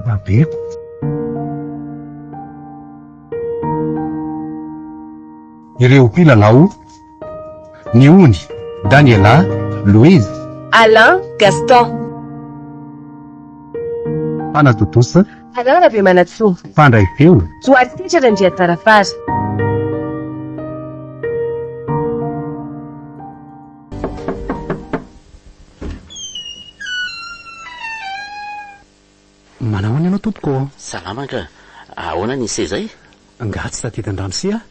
BABEKO. Ireo mpilalao: Niony, Daniela, Louise, Alain, Gaston. Fanatotosa, Alain rabe manatsoa. Fandray feo, Soary tetrara ndria tarafara. manao any ianao tompoko? Salama ka. Ahoana ny se zay? Nga tsy tadidiny Ramsia.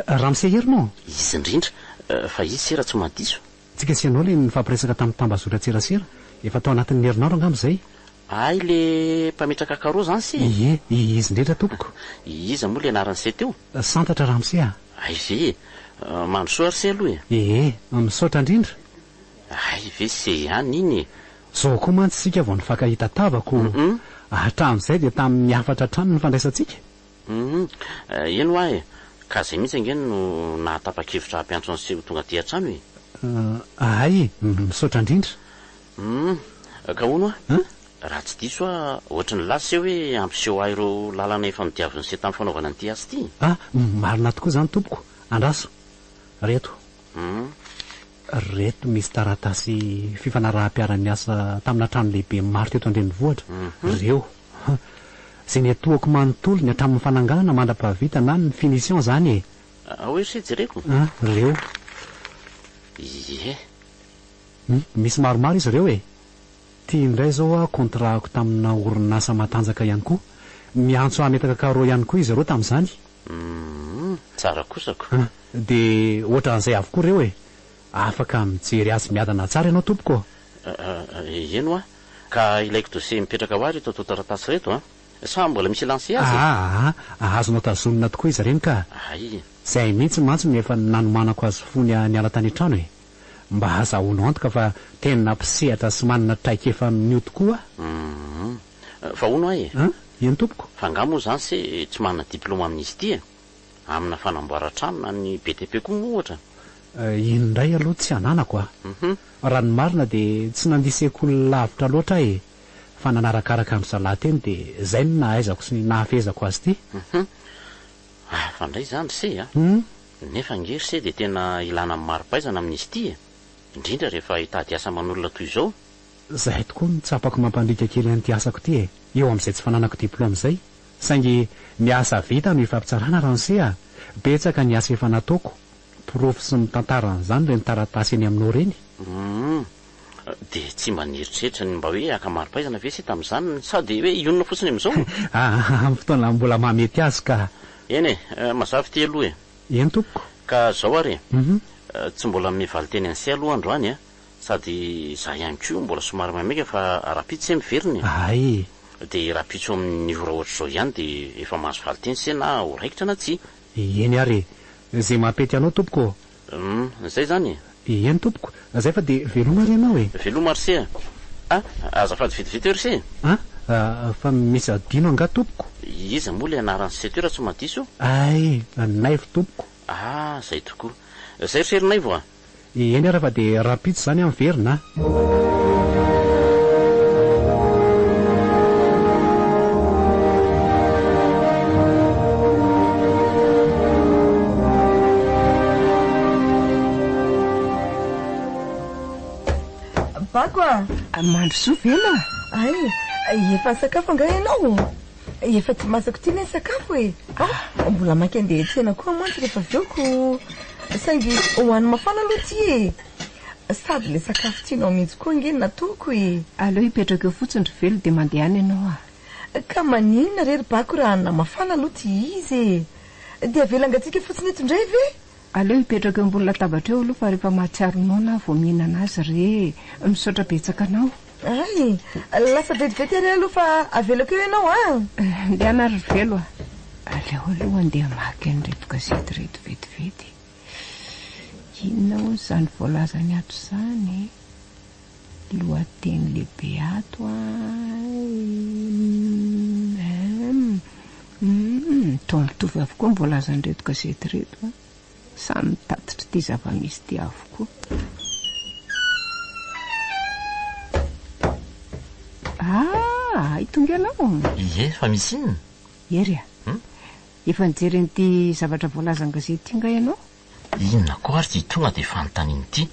Ramsia herinao? Izy indrindra. Fa izy sera tsy madiso. Tsika sy ianao le nifampiresaka tamin'ny tambazotra tserasera. Efa tao anatin'ny herinandro angamba zay. Ay le mpametraka karô zany si. Ie, izy indrindra tompoko. Iza moa le anarany se teo? Santatra Ramsia. Ay ve, mandrosoa ary se aloha e. Ie, misaotra indrindra. Ay ve se ihany iny. Zao koa mantsy sika vao nifankahita tavako. Hatramin'izay dia tamin'ny afatra trano ny fandraisantsika. Eno ahy ka zay mihitsy angeny no nahatapa-kevitra hampiantso ny seho tonga aty an-trano e. Ay, misaotra indrindra. Ka ono a? Raha tsy diso a ohatry ny lasy hoe ampiseho ahy ireo lalana efa nidiavin'ny se tamin'ny fanaovana an'ity asa ity. Marina tokoa zany tompoko. Andraso. Reto. Reto misy taratasy fifanaraha-piara-ny asa tamina trano lehibe maro teto an-drenivohitra. Reo. Zay ny atoako manontolo ny hatramin'ny fananganana mandra-pahavita na ny finition zany e. Hoe se jereko? Reo. Ie. Misy maromaro izy reo e. Tia indray zao a kontrako tamina orinasa matanjaka ihany koa. Miantso ametaka karô ihany koa izy reo tamin'izany. Tsara kosako. De ohatran'izay avokoa reo e. Afaka mijery azy miadana tsara ianao tompoko. Eno a ka ilaiko dosie mipetraka ho ary eto taratasy reto a. Sa mbola misy lansy azy? Azonao tazonina tokoa izy reny ka. Ay. Zay mihitsy mantsy efa nanomanako azy fony niala tany trano e. Mba azahoanao antoka fa tena mpisehatra sy manana traika efa amin'io tokoa. Fa ono ahy e? Ino tompoko? Fa nga moa zany se tsy manana diplôma amin'izy ity e. Amina fanamboara-trano na ny BTP koa moa ohatra. Indray aloha tsy ananako a. Raha ny marina dia tsy nandisekoly lavitra loatra e. Fa nanarakaraka amin'ny zalahy dia zay no nahaizako sy nahafezako azy ity. Fa ndray zany se a. Nefa ngery se dia tena ilana amin'ny mari-paizana amin'izy ity e. Indrindra rehefa hitady asa manolona toy izao. Zahay tokoa mitsapako mampandrika kely an'ity asako ity e. Eo amin'izay tsy fananako diplôma zay. Saingy ny asa vita no hifampitsarana raha ny se a. Betsaka ny asa efa nataoko. Profy sy mitantarana zany le nitaratasy eny aminao reny. Dia tsy mba nieritreritra ny mba hoe aka-mari-paizana ve se tamin'izany sady hoe ionona fotsiny amin'izao? Amin'ny fotoana mbola mamety azy ka. Eny e, mazavy ty aloha e. Eny tompoko. Ka zao ary tsy mbola mivaly teny an'se aloha androany a. Sady za ihany koa mbola somary mameka fa rapitso se miveriny. Ay. Dia rapitso amin'ny ora ohatr' zao ihany dia efa mahazo valy teny se na ho raikitra na tsy. Eny ary. Zay mampety anao tompoko. Zay zany e. Eny tompoko. Zay fa dia veloma ry ianao e. Veloma ary se a. Azafady vitivity ry se. Fa misy adino anga tompoko. Iza moa le anaran'ny se toera tsy madiso? Ay, naifo tompoko. Zay tokoa. Zay ry serinay vo a. Eny ary fa dia rapitso zany amin'ny verina. Bako a. Mandrosoa vena. Ay, efa sakafo anga ianao. Efa tsy masako ty le sakafo e. Mbola maky andeha tsena koa mantsy rehefa avioko. Saingy hoany mafana aloha ty e. Sady le sakafo tianao mihitsy koa ngeny nataoko e. Aleo hipetraka eo fotsiny ry velo dia mandeha any ianao a. Ka maninona rery Bako raha na mafana aloha ty izy e. Dia avelangatsika fotsiny eto indray ve? Aleo hipetraka eo ambony latabatra eo aloha fa rehefa mahatsiaronao na vao mihinana azy re misaotra betsaka anao. Ay, lasa vetivety ary aloha fa avelako eo ianao a. Ndeha na ry velo a. Aleo aloha andeha maky an'ireto gazety reto vetivety. inona ho zany voalazany ato zany lohateny lehibe ato to mitovy avokoa mbolazan'reto gazety reto samy mitatitra ty zava-misy ty avokoa. Itonga ianao ie fa misy inona ery efa nijereny ty zavatra voalazany gazety ty nga ianao? inona koa ary ty tonga de fanontaniany ity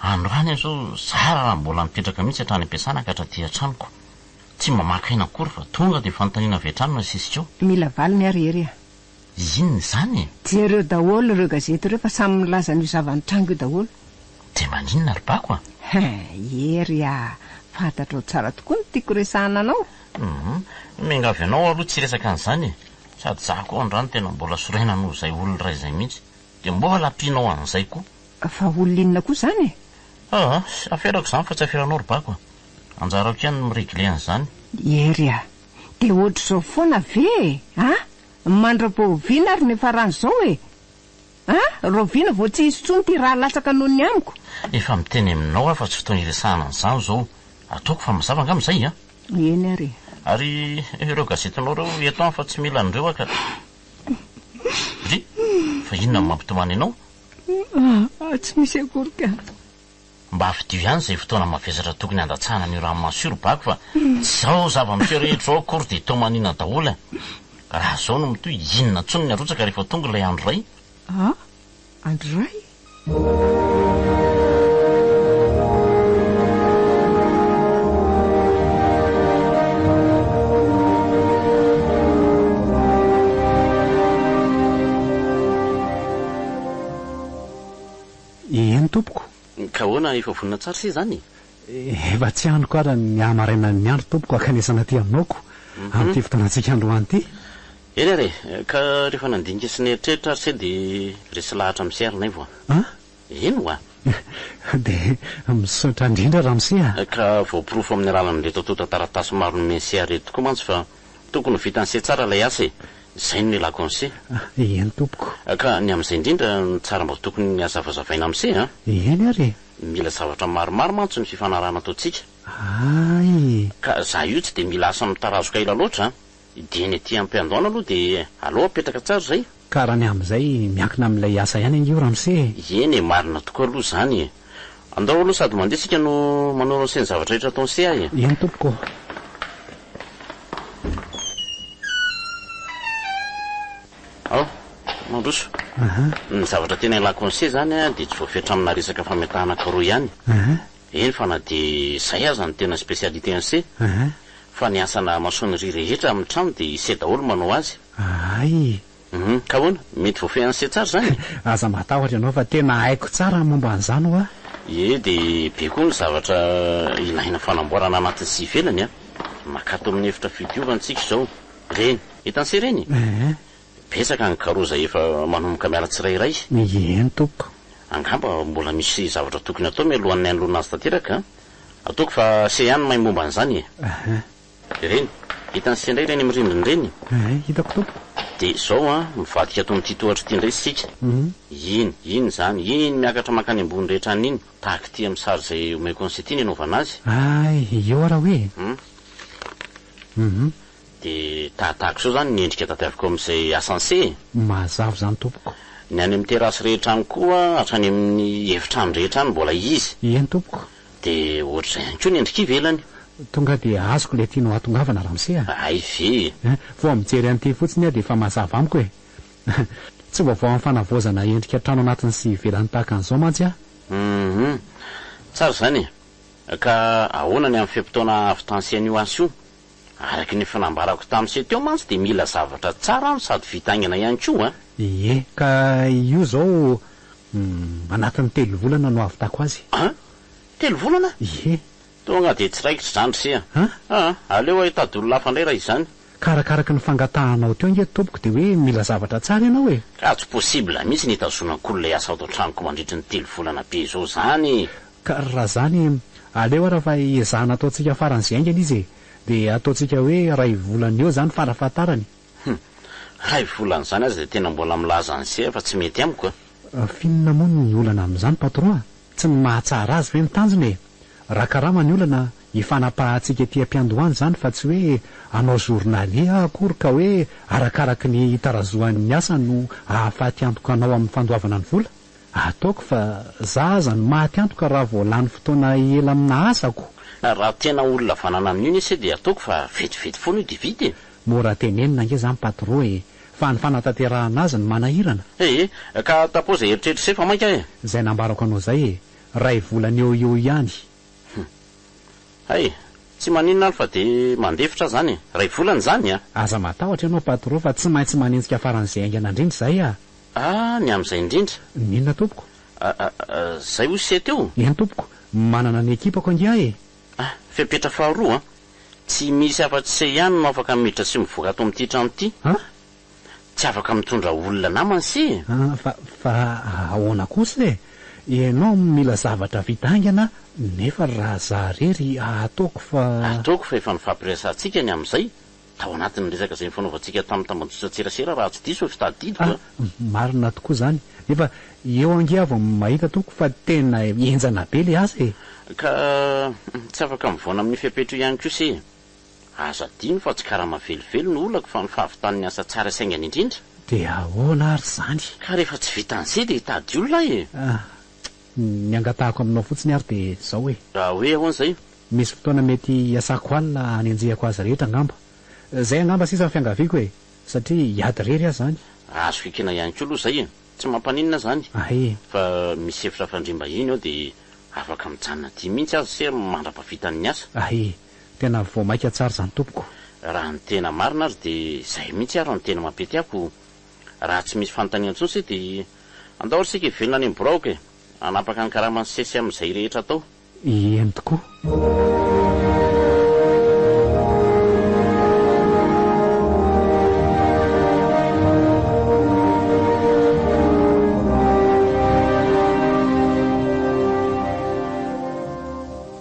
androany zao zara raha mbola mipetraka mihitsy hatrany am-piasana ka hatraty an-tranoko tsy mamaky aina akory fa tonga de fanontaniana avy an-trano na sisika eo. Mila valiny ary ery inona zany jereo daholo ireo gazety ireo fa samy milaza ny zavany trango io daholo. de maninona ry bako ery fantatrao tsara tokoa ny tiako resahana anao. mingavy anao aloha tsy resaka an'izany sady za koa andrano tena mbola soraina noho zay olona ray zay mihitsy de mbola ampianao an'izay koa. Fa olona inona koa zany aferako zany fa tsy aferanao ry bako anjarako ihany miregle an'izany. ery de ohatra zao foana ve mandra-poviana ary nefa rano zao roviana vo tsy hisy tsony ty raha latsaka noho ny amiko. efa miteny aminao fa tsy fotoana iresahana an'izany zao ataoko fa mazava angam'izay eny ary ireo gazetinao reo eto any fa tsy mila an'ireo aka ry fa inona mampitomany anao tsy misy akory ka mba afidio ihany zay fotoana mavesatra tokony andatsahana ny raha masiro bako fa tsy zao zava-misy rehetra ao akory de tomanina daholo raha zao no mitoy inona tsony ny arotsaka rehefa tonga ilay andro ray. andro ray eny tompoko ka hoana efa vonina tsara sy zany efa tsy andro koa ara ny amaraina ny andro tompoko akanesana ty aminaoko amin'ity fotoanantsika androany ty eny are ka rehefa nandinika sy neritreritra ary se de resy lahatra miserina ivo eno de misaotra indrindra raha misea ka voapirofo amin'ny alalan'reto atao tantaratasy maro ny mensia reto tokoa mantsy fa tokony vitan'se tsara lay asa zay no ilako an'se eny tompoko ka ny am'izay indrindra ny tsara mba tokony ny azavazavaina am'se eny ary mila zavatra maromaro mantsy ny fifanarahana ataotsika ka za io tsy de mila asa mitarazoka ila loatra de ny aty ampiandoana aloha de aloha apetraka tsara zay ka raha ny am'izay miankina amin'ilay asa ihany angio raha mise eny marina tokoa aloha zany andao aloha sady mandeha sika no manao seny zavatra rehetra ataon'se eny tompoko mandroso ny zavatra tena ilako an'se zany de tsy voafetra amina resaka fametahana karoa ihany eny fa na de zay aza ny tena spesialité an'se fa ny asana masonnerie rehetra amin'ny trano de ise daholo manao azy ka hoana mety voafehy an'se tsara zany aza matahotra ianao fa tena haiko tsara momba an'izany de be koa ny zavatra ilaina fanamboarana anatin'ny sy ivelany makato amin'ny efitra fidiovantsika zao reny hitan'se reny pesaka ny karoza efa manomboka miala tsirairay eny tompoko angamba mbola misy zavatra tokony atao mialohan'ny anoloana azy tanteraka ataoko fa se ihany mahay momba an'izany reny hitan'se indray reny mirindriny reny hitako tompoko de zao mivadika ato amin'ity tohatra ity indray sika iny zany iny miakatra makany ambony rehetra an'iny tahaka ty amin'ny sary zay omaiko an'se ty ny anaovana azy eo raha hoe de tahaka zao zany nyendrika tadiaviko amin'izay asan'se mazavo zany tompoko ny any amin'ny terasy rehetra any koa hatrany amin'ny efitrano rehetra any mbola izy eny tompoko de ohatr'izay any koa ny endrika ivelany tonga de azoko le tianao atongavana raha misea ay ve vo mijery an'ity fotsiny de efa mazava amiko tsy vaovao amin'ny fanavozana endrika trano anatiny sy ivelany tahaka an'izao mantsy tsara zany ka ahoana ny amin'ny fiampitoana avitansian'io asy io araky ny fanambarako tamin'se teo mantsy de mila zavatra tsara sady vitaingana ihany koa ka io zao anatin'ny telo volana no avitako azy telo volana tonga de tsy raikitra zandry se aleo ahitady olona hafa indray raha izany karakaraky ny fangatahanao teo nge tompoko de hoe mila zavatra tsara ianao ka tsy possible mihitsy ny hitazonako lay asa ato tranoko mandritry ny telo volana be zao zany ka raha zany aleo raha fa ezahana ataotsika faran'zay aingana izy de ataotsika hoe ray volana eo zany farafahatarany ray volana zany azy de tena mbola milaza an'se fa tsy mety amiko finona moa ny olana amin'izany patron tsy ny mahatsara azy ve mitanjona raha karama ny olana ifanapahantsika ety am-piandohany zany fa tsy hoe anao journalia akory ka hoe arakaraky ny tarazoan'ny asa no ahafaty antoka anao amin'ny fandoavana ny vola ataoko fa za aza ny maty antoka raha voalany fotoana ela amina asako raha tena olona vanana amin'io nisy dia ataoko fa vetivety foana io divity mora tenenina nge zany patron fa ny fanatanterahana azy ny manahirana ka tapoza eritreritra se fa mainka zay nambarako anao zay ray volana eo ihany tsy maninona any fa de mandefitra zany ray volana zany aza matahotra ianao patron fa tsy maintsy manenjika faran'izay aingana indrindra zay ny am'izay indrindra ninona tompoko zay ho se teo eny tompoko manana ny ekipako angia fipetra faharoa tsy misy afa-tsy se ihany no afaka miditra sy mivoaka ato amin'ity trano ity tsy afaka mitondra olona namany se fa ahoana kosa ianao mila zavatra vitaingana nefa raha zarery ataoko fa efa nifampiresantsika ny am'izay tao anatin'ny resaka zay nyfanaovantsika tamin'ny tambajotsaserasera raha tsy diso fitadidiko marina tokoa zany nefa eo angiavo mahita toko fa tena enjana be le asa ka tsy afaka mivoana amin'ny fiapetra ihany ko se aza dino fa tsy karaha mavelivelo no olako fa nifahavitan'ny asa tsara saingany indrindra de ahoana ary zany ka rehefa tsy vitan'izay de hitady olona ny angatahako aminao fotsiny ary de zao raha hoe ahoan'izay misy fotoana mety iasako alina anenjehako azy rehetra angamba zay angamba sisa ny fiangaviako satria hiady rery azy zany azo fikena ihany ko aloha zay tsy mampaninona zany fa misy efitra fandrimba iny ao de afaka mijanona dia mihitsy azy se mandra-pavitan'ny asa tena vao maika tsara zany tompoko raha ny tena marina azy de zay mihitsy ary ny tena mampety ako raha tsy misy fanontaniana intsony se de andao sika ivelona any amboraoka anapaka ny karamany sesy amin'izay rehetra atao eny tokoa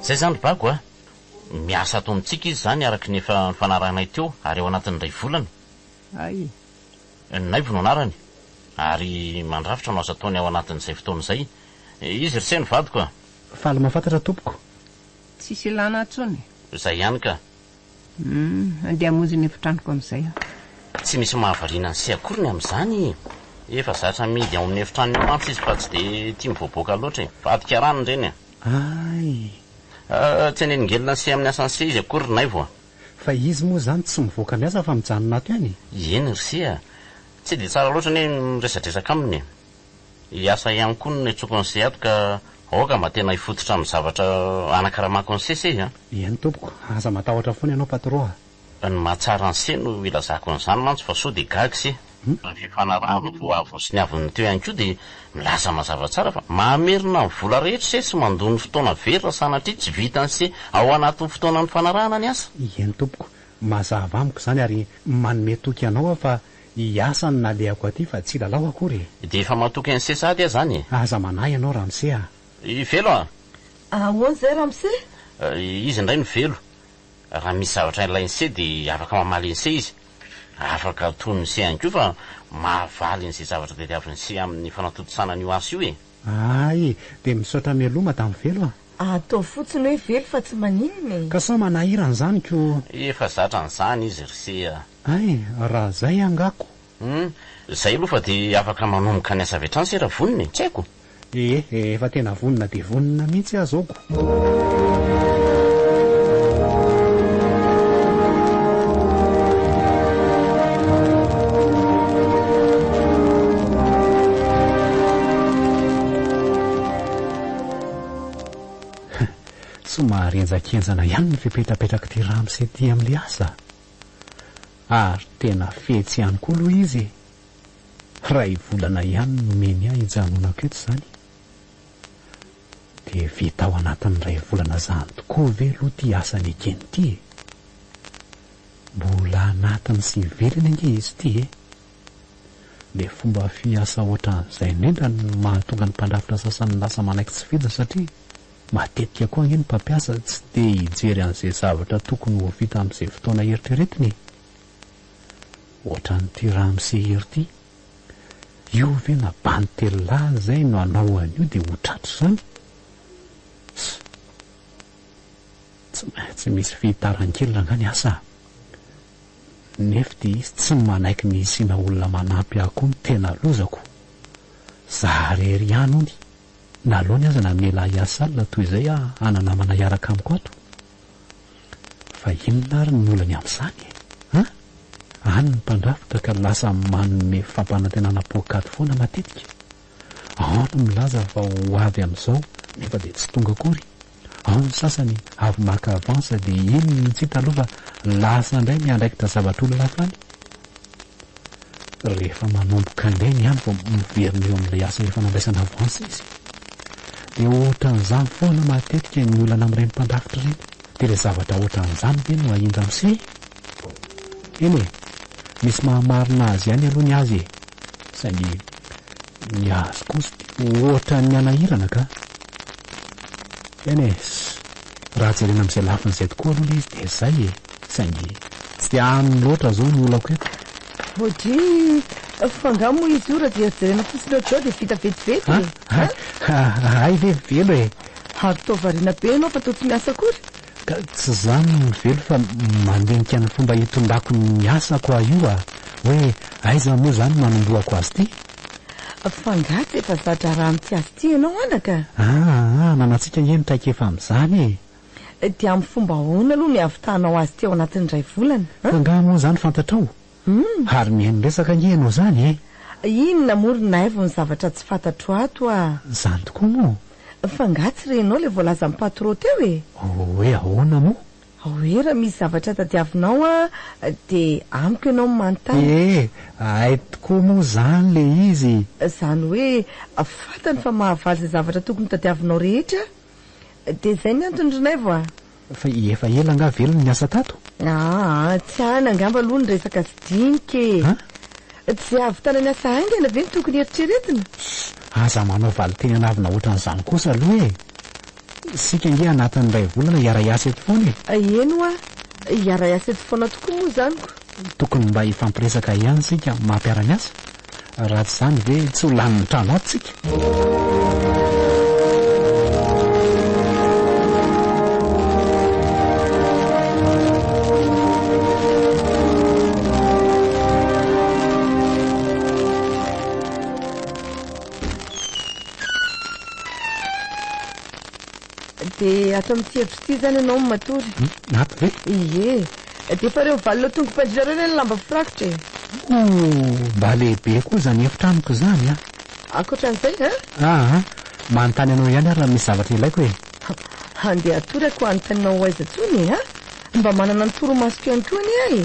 zay zany bako miasa ato amintsika izy zany araky nefa nifanarahanay teo ary eo anatin'ny ray volana nay vono anarany ary mandrafitra no asa ataony ao anatin'izay fotoana izay izy rse ny vadiko faly mahafantatra tompoko tsisy ilana atsony zay ihany ka andeha hamonjy ny efitranoko amin'izay tsy misy mahavariana ny se akory ny amin'izany efa zatra midy ao amin'ny efitrano io mantsy izy fa tsy de tia mivoaboaka loatra vadika rano ireny tsy aneningelona se amin'ny asany se izy akory nay vo fa izy moa zany tsy mivoaka miasa fa mijanona ato ihany eny rse tsy de tsara loatra ny miresadresaka aminy iasa ihany koa ny tsokon'izay ato ka aoka mba tena hifototra amin'ny zavatra anakaramako ny sese eny tompoko aza matahotra foana ianao patron ny mahatsara ny se no ilazako n'izany mantsy fa so de gagy se fifanarahana vo avo sy ny aviny teo ihany koa de milaza mazava tsara fa mahamerina ny vola rehetra se sy mandony fotoana very sanatria tsy vitany se ao anatin'ny fotoana ny fanarahana ny asa eny tompoko mazava amiko zany ary manome toky anao fa iasa ny naleako aty fa tsy lalao akory de efa mahatoky ny se sady zany aza manahy ianao ramose velo ahoana zay ramose izy indray ny velo raha misy zavatra ilay ny se de afaka mamaly ny se izy afaka tony ny se ihany ko fa mahavaly n'izay zavatra tediaviny se amin'ny fanatotosanan'io asa io de misaotra mialoha madamy velo atao fotsiny hoe velo fa tsy maninona ka sa manahirany zany ko efa zatra n'izany izy rse raha zay angako zay aloha fa de afaka manomboka ny asa avy hatrany se raha voniny tsy haiko efa tena vonina de vonina mihitsy azaoko somary enjakenjana ihany ny fipetrapetraka ty ramose ty amin'le asa ary tena fetsy ihany koa aloha izy ray volana ihany nomeny ahy hijanonako eto zany de vita ao anatin'ny ray volana zany tokoa ve aloha ty asany ekeny ty mbola anatiny sy velany ange izy ty le fomba fiasa ohatran'izay nendra ny mahatonga ny mpandrafitra sasany lasa manaiky tsy fida satria matetika koa angeny mpampiasa tsy de hijery an'izay zavatra tokony ho vita amin'izay fotoana eritreretiny ohatran'ity ramose ery ty io ve nabanitelylahy zay no anao an'io dia ho tratro zany tsy misy fihitaran-kely rangany asa nefa dia izy tsy manaiky ny isiana olona manampy aho koa ny tena lozako zarery ihany ony nalohany aza na mela iasalina toy izay ananamana iaraka amiko ato fa inona ary ny olany amin'izany any ny mpandrafitra ka lasa manome fampanantenana pokaty foana matetika ao ny milaza fa ho avy amin'izao nefa dia tsy tonga akory ao ny sasany avy maka avansa dia iny ny tsy hita aloha fa lasa indray miandraikitra zavatr'olona lafany rehefa manomboka indray ny ihany vao miverina eo amin'ilay asa rehefa nandraisana avansa izy dia ohatran'izany foana matetika ny olana amin'ireny mpandrafitra ireny dia ilay zavatra ohatran'izany ve no ahindra amin'se eny misy mahamarina azy ihany aloha ny azy saingy ny azy kosa ohatra ny anahirana ka eny raha jerena amin'izay lafin'izay tokoa aloha izy dia zay saingy tsy dia aminy loatra zao ny olako eto Body fangamo izy io raha dia jerena fotsiny ohatrao dia vita vetivety ay ve velo ary tao variana be ianao fa tao tsy miasa akory ka tsy zany ny velo fa mandenika ny fomba hitondako ny asako io hoe aiza moa zany manomboako azy ty fangatsy efa zatra raha mitsy azy ty ianao anaka nanatsika enitaika efa amin'izany dia amin'ny fomba hoana aloha ny avitanao azy ty ao anatin'ny ray volana fanga moa zany fantatrao ary mihaino resaka ngenao zany inona morina aivo ny zavatra tsy fantatro ato zany tokoa moa fangatsy renao le voalaza amin'ny patro teo hoe ahoana moa hoe raha misy zavatra tadiavinao dia amiko ianao manontany ay tokoa moa zany le izy zany hoe fantany fa mahavaly izay zavatra tokony tadiavinao rehetra dia izay ny antondronay vo fa efa ela nga velony ny asa tato tsy hana angamba aloha ny resaka sy dinike tsy avy tana ny asa haingana ve ny tokony eritreretina aza manao valy teny anavina ohatran'izany kosa aloha sika nge anatin'nyray volana iara-iasa eto foana eno iara-iasa eto foana tokoa moa zanyko tokony mba hifampiresaka ihany sika mampiara-miasa raha tsy zany ve tsy ho laniny trano ato tsika dia ato amin'ity hevitry ity zany ianao matory ato ve ie dia fa reo valina tongo mpandrira reo ny lamba firakotra mba lehibe koa zany efitranoko zany akoatran'izay manontany anao ihany ary raha misy zavatra ilaiko andeha atorako anontanyinao aiza tsony mba manana ny toromasoko ihany koa ny ahy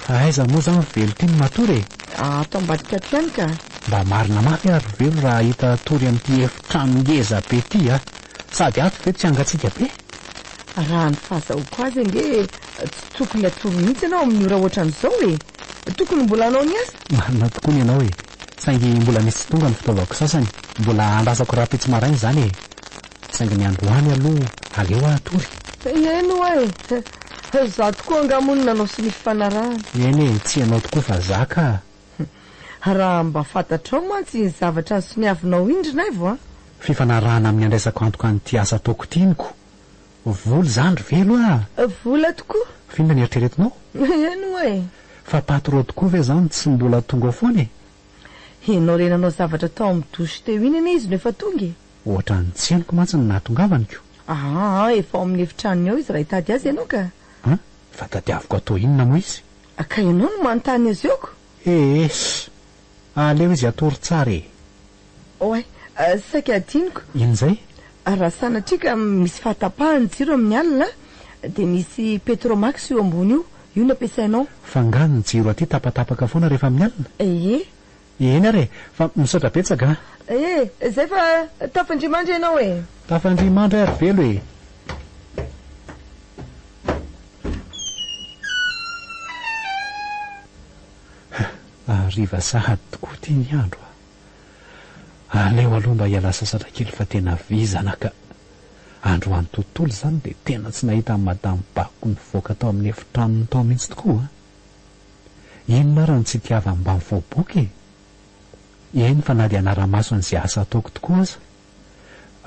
fa aiza moa zany velo ty ny matory ato ambadika ato ihany ka mba marina mafy ary velo raha hita tory amin'ity efitrano ngeza be ty sady ato ve tsy angatsika be raha ny fahazahoko azy nge tsy tokony atoro mihitsy ianao amin'ny ora ohatran'izao tokony mbola anao ny asa marina tokoa ny ianao saingy mbola misy tsy tonga ny fitaovako sasany mbola andrasako raha pitsy marainy zany saingy ny androany aloha aleo atory eno za tokoa angamonina anao sy misy fanarahana eny tsy ianao tokoa fa zaka raha mba fantatrao mantsy ny zavatra sy ny avinao indrina ay vo fifanarahana amin'ny andraisako antoka nyty asa ataoko tiniko voly zany ry velo vola tokoa finona ny eritreretinao eno fa patro tokoa ve zany tsy mbola tonga foana enao renanao zavatra tao amin'ny dosy teo iny ane izy no efa tonga ohatra ny tsy henoko mantsy ny nahatongavaniko efa ao amin'ny efitranony ao izy raha hitady azy ianao ka fa tadiaviko atao inona moa izy ka ianao no manontany azy eoko aleo izy atory tsara saika adiniko in'izay raha sanatrika misy fahatapahany jiro amin'ny alina dia misy petromax io ambony io no ampiasainao fa ngany ny jiro aty tapatapaka foana rehefa amin'ny alina eny ary fa misaotra betsaka zay fa tafandrimandry ianao tafandrimandry ary velo ariva sahady tokoa ty ny andro aleo aloha mba hiala sasatra kely fa tena vizana ka androany tontolo zany dia tena tsy nahita amin'ny madamy bako ny voaka tao amin'ny efitranony tao mihitsy tokoa inona raha ny tsy tiava mba mivoaboky eny fa na dia anara-maso an'izay asa ataoko tokoa aza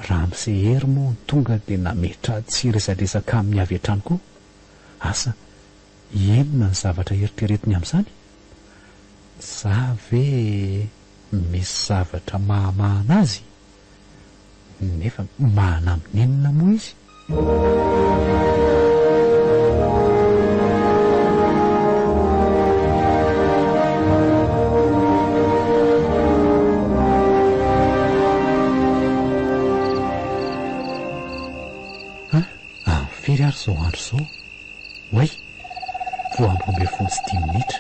raha misehery moa tonga dia nametra tsy resadresaka amin'ny avy hatrany koa asa enona ny zavatra eritreretiny amin'izany za ve misy zavatra mahamahana azy nefa mahana amin'inona moa izy firy ary zao andro zao oay vo ambombe folo sy 10 minitra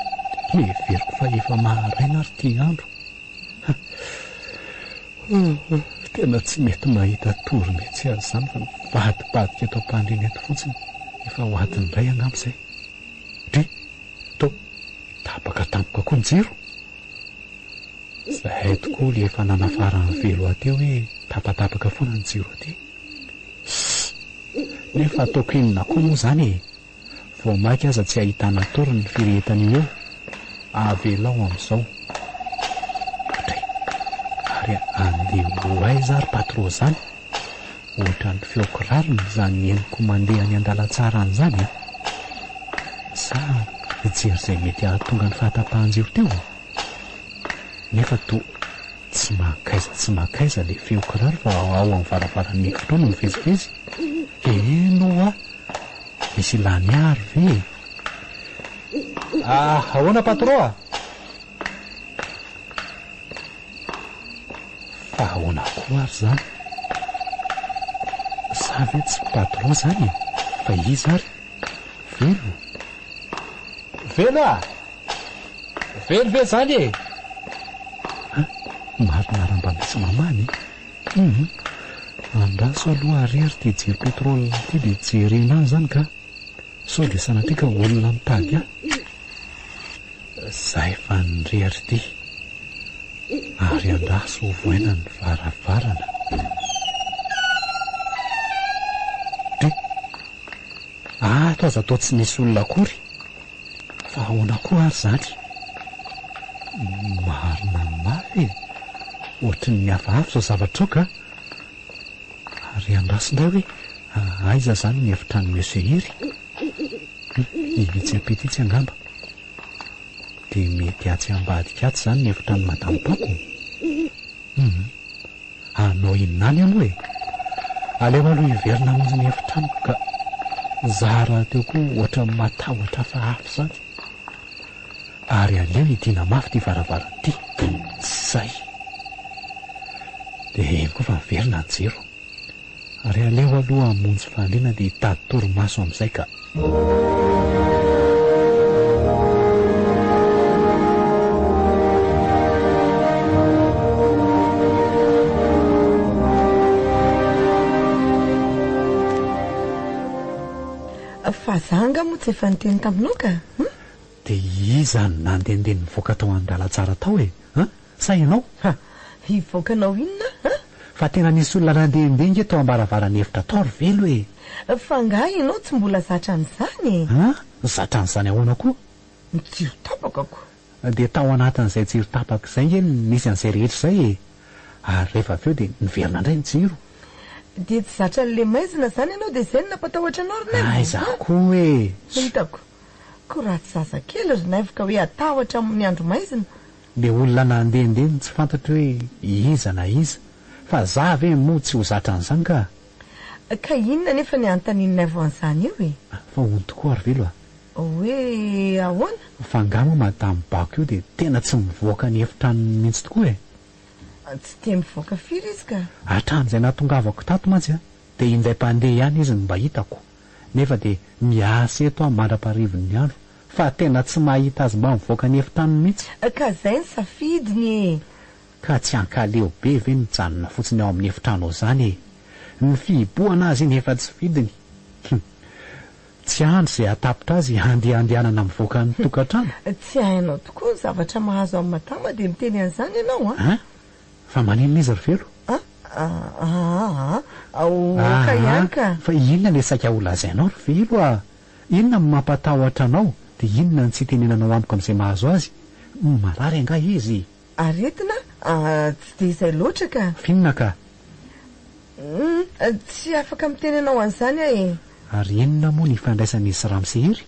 everiko fa efa maharaina ary ty andro tena tsy mety mahita tory metsy azy zany fa vadibadika eto am-pandreny eto fotsiny efa ho adiny iray agnam'izay dry to tapaka tampoka koa ny jiro zahay tokoa le efa nanafarany velo ateo hoe tapatapaka foana ny jiro aty nefa ataoko inona koa moa zany e vao maika aza tsy ahitana tory ny firehetany eo avelao amin'izao dray ary andeha ho aiza ary patro zany ohatra ny feokirariny zany eniko mandeha ny andalatsara an'izany sa mijery izay mety ahatonga ny fahatapahan-jiro teo nefa to tsy makaiza le feokirary fa ao amin'ny varavaran'ny efitra no mivezivezy eno a misy laniary ve ahoana patro fa ahoana koa ary zany sa ve tsy patro zany fa izy ary velo ve zany e marina raha mba misy mamany andraso aloha arery ty jiro petrol ty dia jerena any zany ka sao dia sanatrika olona mitady zay fa nirery ty ary andraso ho voaina ny varavarana to aza atao tsy nisy olona akory fa ahoana koa ary zany marina mafy ohatry ny hafahafa zao zavatra ao ka ary andrasindray hoe aiza zany ny efitrany mesehery itsy apetitsy angamba dia mety atsy ambadika atsy zany ny efitrany madampako anao inonany aloha e aleo aloha iverina monzy ny efitraniko ka zara teo koa ohatra matahotra fahafa zany ary aleo idiana mafy ty varavaranty zay dia eny koa fa miverina ny jiro ary aleo aloha amonjy fandriana dia hitady torimaso amin'izay ka fa zanga moa tsy efa niteny taminao ka dia izany nandehandeha nivoaka tao an-dalatsara tao e sa ianao hivoakanao inona fa tena nisy olona nandehandeha tao ambaravarany efitra tao ry velo e fa nga ianao tsy mbola zatra an'izany zatra an'izany ahoana koa mijiro tapakako dia tao anatin'izay jiro tapaka izay nge nisy an'izay rehetra izay e ary rehefa avy eo dia niverina indray ny jiro dia tsy zatra n'le maizina zany ianao dia izay no nampatahotra anao rinay aiza koa e hitako ko raha tsy zazakely ry naivoka hoe atahotra amin'ny andro maizina le olona nandehandeha tsy fantatra hoe iza na iza fa za ve moa tsy ho zatra an'izany ka inona nefa ny antaninina avo an'izany io e fa hony tokoa ary velo hoe ahoana fa ngamo madamy bako io dia tena tsy mivoaka ny efitranony mihitsy tokoa e tsy te mivoaka firy izy ka hatran'izay natongavako tato mantsy dia indray mpandeha ihany izy ny mba hitako nefa dia miasa eto mandra-parivon'ny andro fa tena tsy mahita azy mba mivoaka ny efitranony mihitsy ka zay ny safidiny ka tsy ankaleo be ve nijanona fotsiny ao amin'ny efitrano zany e ny fihiboana azy iny efa tsy fidiny tsy andro izay atapitra azy andehandehanana mivoaka ny tokantrano tsy hainao tokoa ny zavatra mahazo amin'ny matama dia miteny an'izany ianao fa maninona izy ry velo ka ihany ka fa inona le saika holazainao ry velo inona ny mampatahotra anao dia inona ny tsy tenenanao amiko amin'izay mahazo azy marary anga izy aretina tsy de izay loatra ka. Finona ka? Tsy afaka miteny anao an'izany e. Ary inona moa ny ifandraisan'izy Ramsehiry?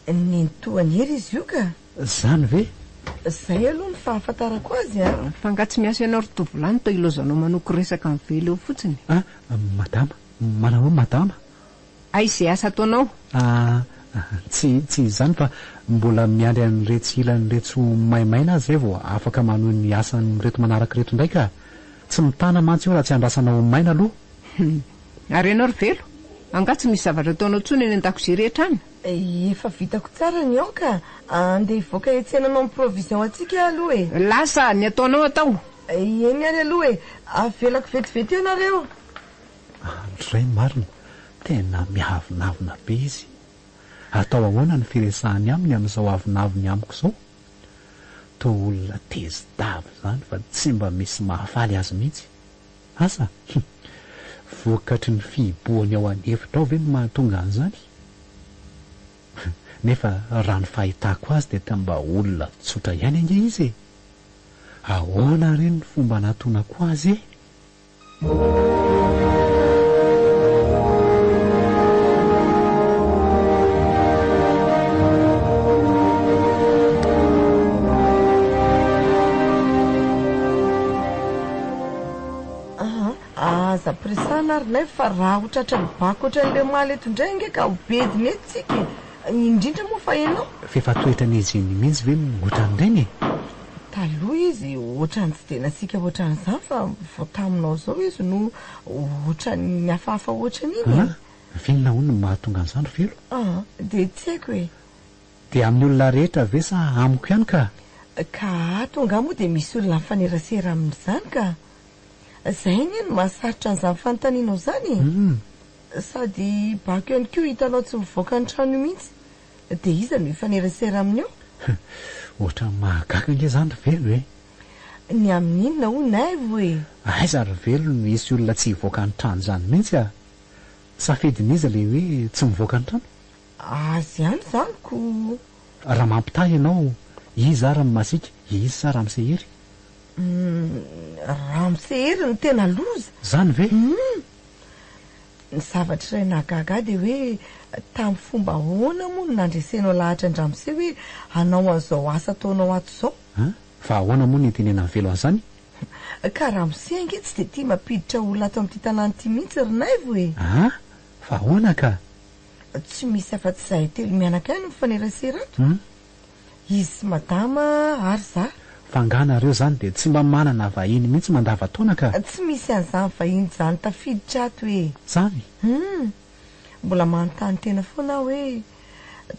Nintohany hery izy io ka. Zany ve? Zay aloha ny fahafantarako azy a. Fa ngatsy miasa ianao ry tovolany toa ilozanao manoko resaka amin'ny velo eo fotsiny. Madama, manao madama? Ay izay asa ataonao. Tsy izany fa mbola miandry an'reto ilan'reto maimaina azy zay vao afaka manohy ny asan'reto manaraka reto indray ka tsy mitana mantsy eo raha tsy andrasanao maina aloha. Ary ianao ry velo, angatsy misy zavatra ataonao tsony eny an-dakozia rehetra any. Efa vitako tsara ny ao ka andeha hivoaka etsenanao amin'ny provision atsika aloha e. Lasa ny ataonao atao. Eny any aloha e, avelako vetivety ianareo. Indray marina, tena mihavinavina be izy. Atao ahoana ny firesahany aminy amin'izao avinaviny amiko izao. Toa olona tezi-dava zany fa tsy mba misy mahafaly azy mihitsy. Asa vokatry ny fiboany ao an'efitra ao ve no mahatonga an'izany? Nefa raha ny fahitako azy dia mba olona tsotra ihany ange izy e. Ahoana reny ny fomba natonako azy e? Aza presana ary nay fa raha hotratra mibaka ohatran'ilay maly eto indray nge ka hobediny eto tsika indrindra moa fa ianao. Fefa toetrany izy mihitsy ve ohatran'ireny e? Taloha izy ohatran'ny tsy de nasika ohatran'izany fa vao taminao zao izy no ohatran'ny hafahafa ohatran'iny. Vinona hono no mahatonga an'izany velo? De tsy haiko e. De amin'ny olona rehetra ve sa amiko ihany ka? Ka tonga moa de misy olona mifanerasera amin'izany ka. Zay ny no mahasarotra an'izany fanontanianao zany. Sady bako ihany koa hitanao tsy mivoaka ny trano mihitsy. De iza no ifanerasera aminy eo? Ohatra mahagaga nge zany ry velo e. Ny amin'inona ho naivo e. Aiza ry velo no misy olona tsy hivoaka ny trano zany mihitsy a. Safidin'iza le hoe tsy mivoaka ny trano? Azy ihany zany ko. Raha mampitahy ianao, iza ary Masika, iza sa Ramsehiry? Ramsehiry no tena loza. Zany ve? Ny zavatra iray nahagaga dia hoe tamin'ny fomba ahoana moa no nandresenao lahatra an-Ramse hoe hanao an'izao asa ataonao ato izao. Fa ahoana moa ny tenena velo an'izany? Ka Ramse ange tsy dia tia mampiditra olona ato amin'ity tanàna ity mihitsy ry naivo e. Fa ahoana ka? Tsy misy afa-tsy izahay telo mianaka ihany mifanerasera ato. Izy sy madama ary za. Fanganareo zany dia tsy mba manana vahiny mihitsy mandava-taona ka? Tsy misy an'izany vahiny zany tafiditra ato e. Zany? Mbola manontany tena foana hoe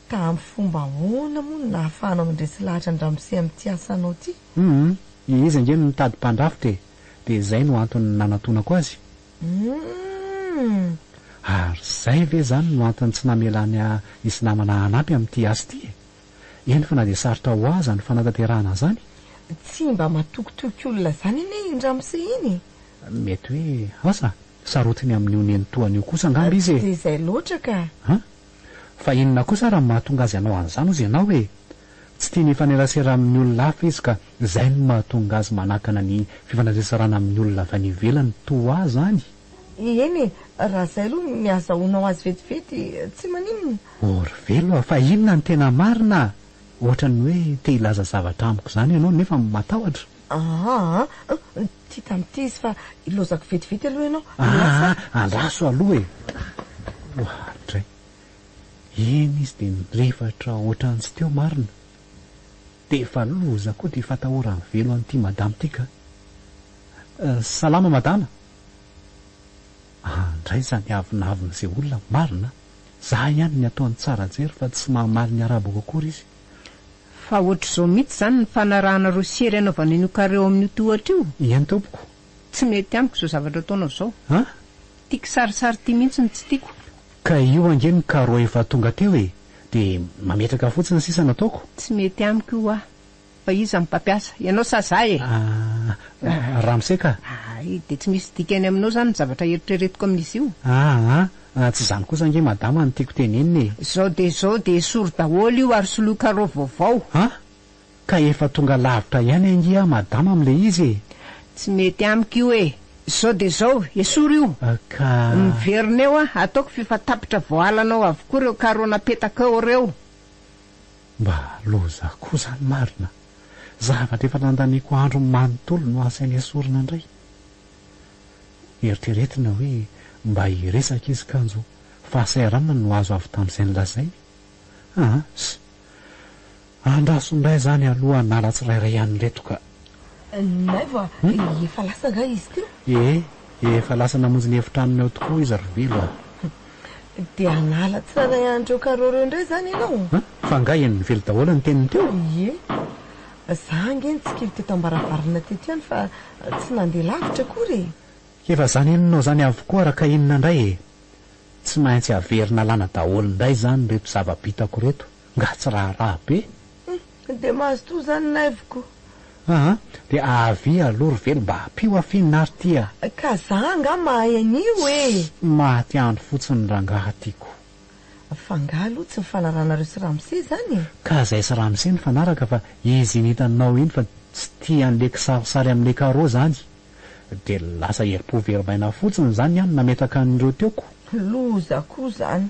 tamin'ny fomba ahoana moa no nahafahanao mandresy lahatra an-Ramse amin'ity asanao ity. Izy ange no mitady mpandrafitra e, dia izay no antony nanantonako azy. Ary izay ve zany no antony tsy namelany isy namana hanampy amin'ity asa ity e? Eny fa na dia sarotra ho aza ny fanatanterahana zany. Tsy mba matokitoky olona zany iny Ramse iny. Mety hoe asa sarotiny amin'io nenitoany io kosa angamba izy e. Dia izay loatra ka. Fa inona kosa raha mahatonga azy ianao an'izany ozy ianao e? Tsy tia ny fanerasera amin'ny olona hafa izy ka izay no mahatonga azy manakana ny fifandraisarana amin'ny olona avy any ivelany toa zany. Eny raha izay aloha mihazahoanao azy vetivety tsy maninona. Ory velo fa inona ny tena marina? Ohatrany hoe te hilaza zavatra amiko zany ianao nefa matahotra. Tia tamin'ity izy fa ilozako vetivety aloha ianao. Andraso aloha e. Indray. Eny izy dia mirefatra ohatran'zy teo marina. Dia efa loza koa dia fatahorany velo an'ity madama ity ka. Salama madama. Indray zany avinavin'izay olona marina. Za ihany ny ataony tsara jery fa tsy mahamaly ny arabako akory izy. Fa ohatr'izao mihitsy zany ny fanarahana rosiera anaovana io kareo amin'ny tohatra io. Ihany tompoko. Tsy mety amiko izao zavatra ataonao izao. Tiako sarisary ity mihitsy ny tsy tiako. Ka io ange ny karo efa tonga teo e, dia mametraka fotsiny sisa nataoko. Tsy mety amiko io fa iza mpampiasa, ianao sa za e. Ramse ka? Dia tsy misy dikany aminao zany ny zavatra eritreretiko amin'izy io. Tsy zany kosa ange madama ny tiako teneniny e. Zao dia soro daholo io ary soloa karo vaovao. ka efa tonga lavitra ihany angia madama amin'ilay izy tsy mety amiko io e zao de zao esory io ka miverina eo ataoko fifatapitra voalanao avokoa reo karona petaka eo reo mba loza koa zany marina zavatra efa nandaniko andro manontolo no asainy esorina indray eritreretina hoe mba hiresaka izy kanjo fahasairana no azo avy tamin'izay nylazay andrasondray zany aloha nala tsirairay ihanyletoka naiva efa lasa nga izy teo efa lasa namonjy ny efitranony eo tokoa izy rovelo de anala tsirairay andreo karoreo indray zany ianao fa nga eny nivelo daholo ny teniny teo za ngeny tsy kely teto ambaravarina teto ihany fa tsy nandeha lavitra akory efa zany eninao zany avokoa raka inona indray tsy maintsy averina lana daholo indray zany reto zava-bitako reto nga tsy raharaha be de mahazo to zany naivoko de avy aloha rovelo mba hampio afinina ary tya ka za nga mahay an'io maty andro fotsiny rangaha tiako fa nga aloha tsy mifanarahnareo sy ramose zany ka zay sy ramose ny fanaraka fa izy nitanao iny fa tsy tia an'le kisarisary amin'le karo zany de lasa heripo-verimaina fotsiny zany any nametaka an'ireo teoko loza koa zany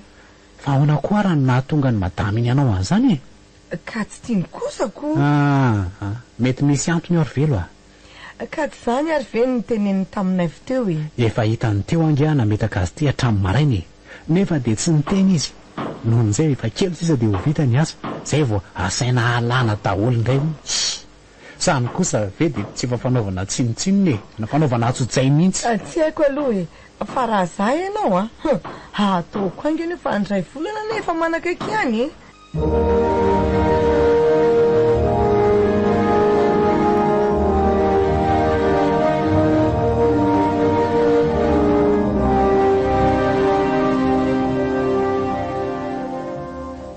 fa ahoana koa raha nahatonga ny madama iny ianao an'izany ka tsy tiany kosako mety misy antony eo rovelo ka tsy zany ary ve ny teneniny taminay teo efa hitany teo angia nametaka azy ty hatramin'ny marainy nefa de tsy niteny izy nohon' izay efa kely sisa de ho vita ny asa zay vao asaina alana daholo indray samy kosa ve de tsy efa fanaovana tsinotsinony na fanaovana atsotsay mihitsy tsy haiko aloha fa raha za ianao ataoko angeny fa andray volana na efa manakaiky ihany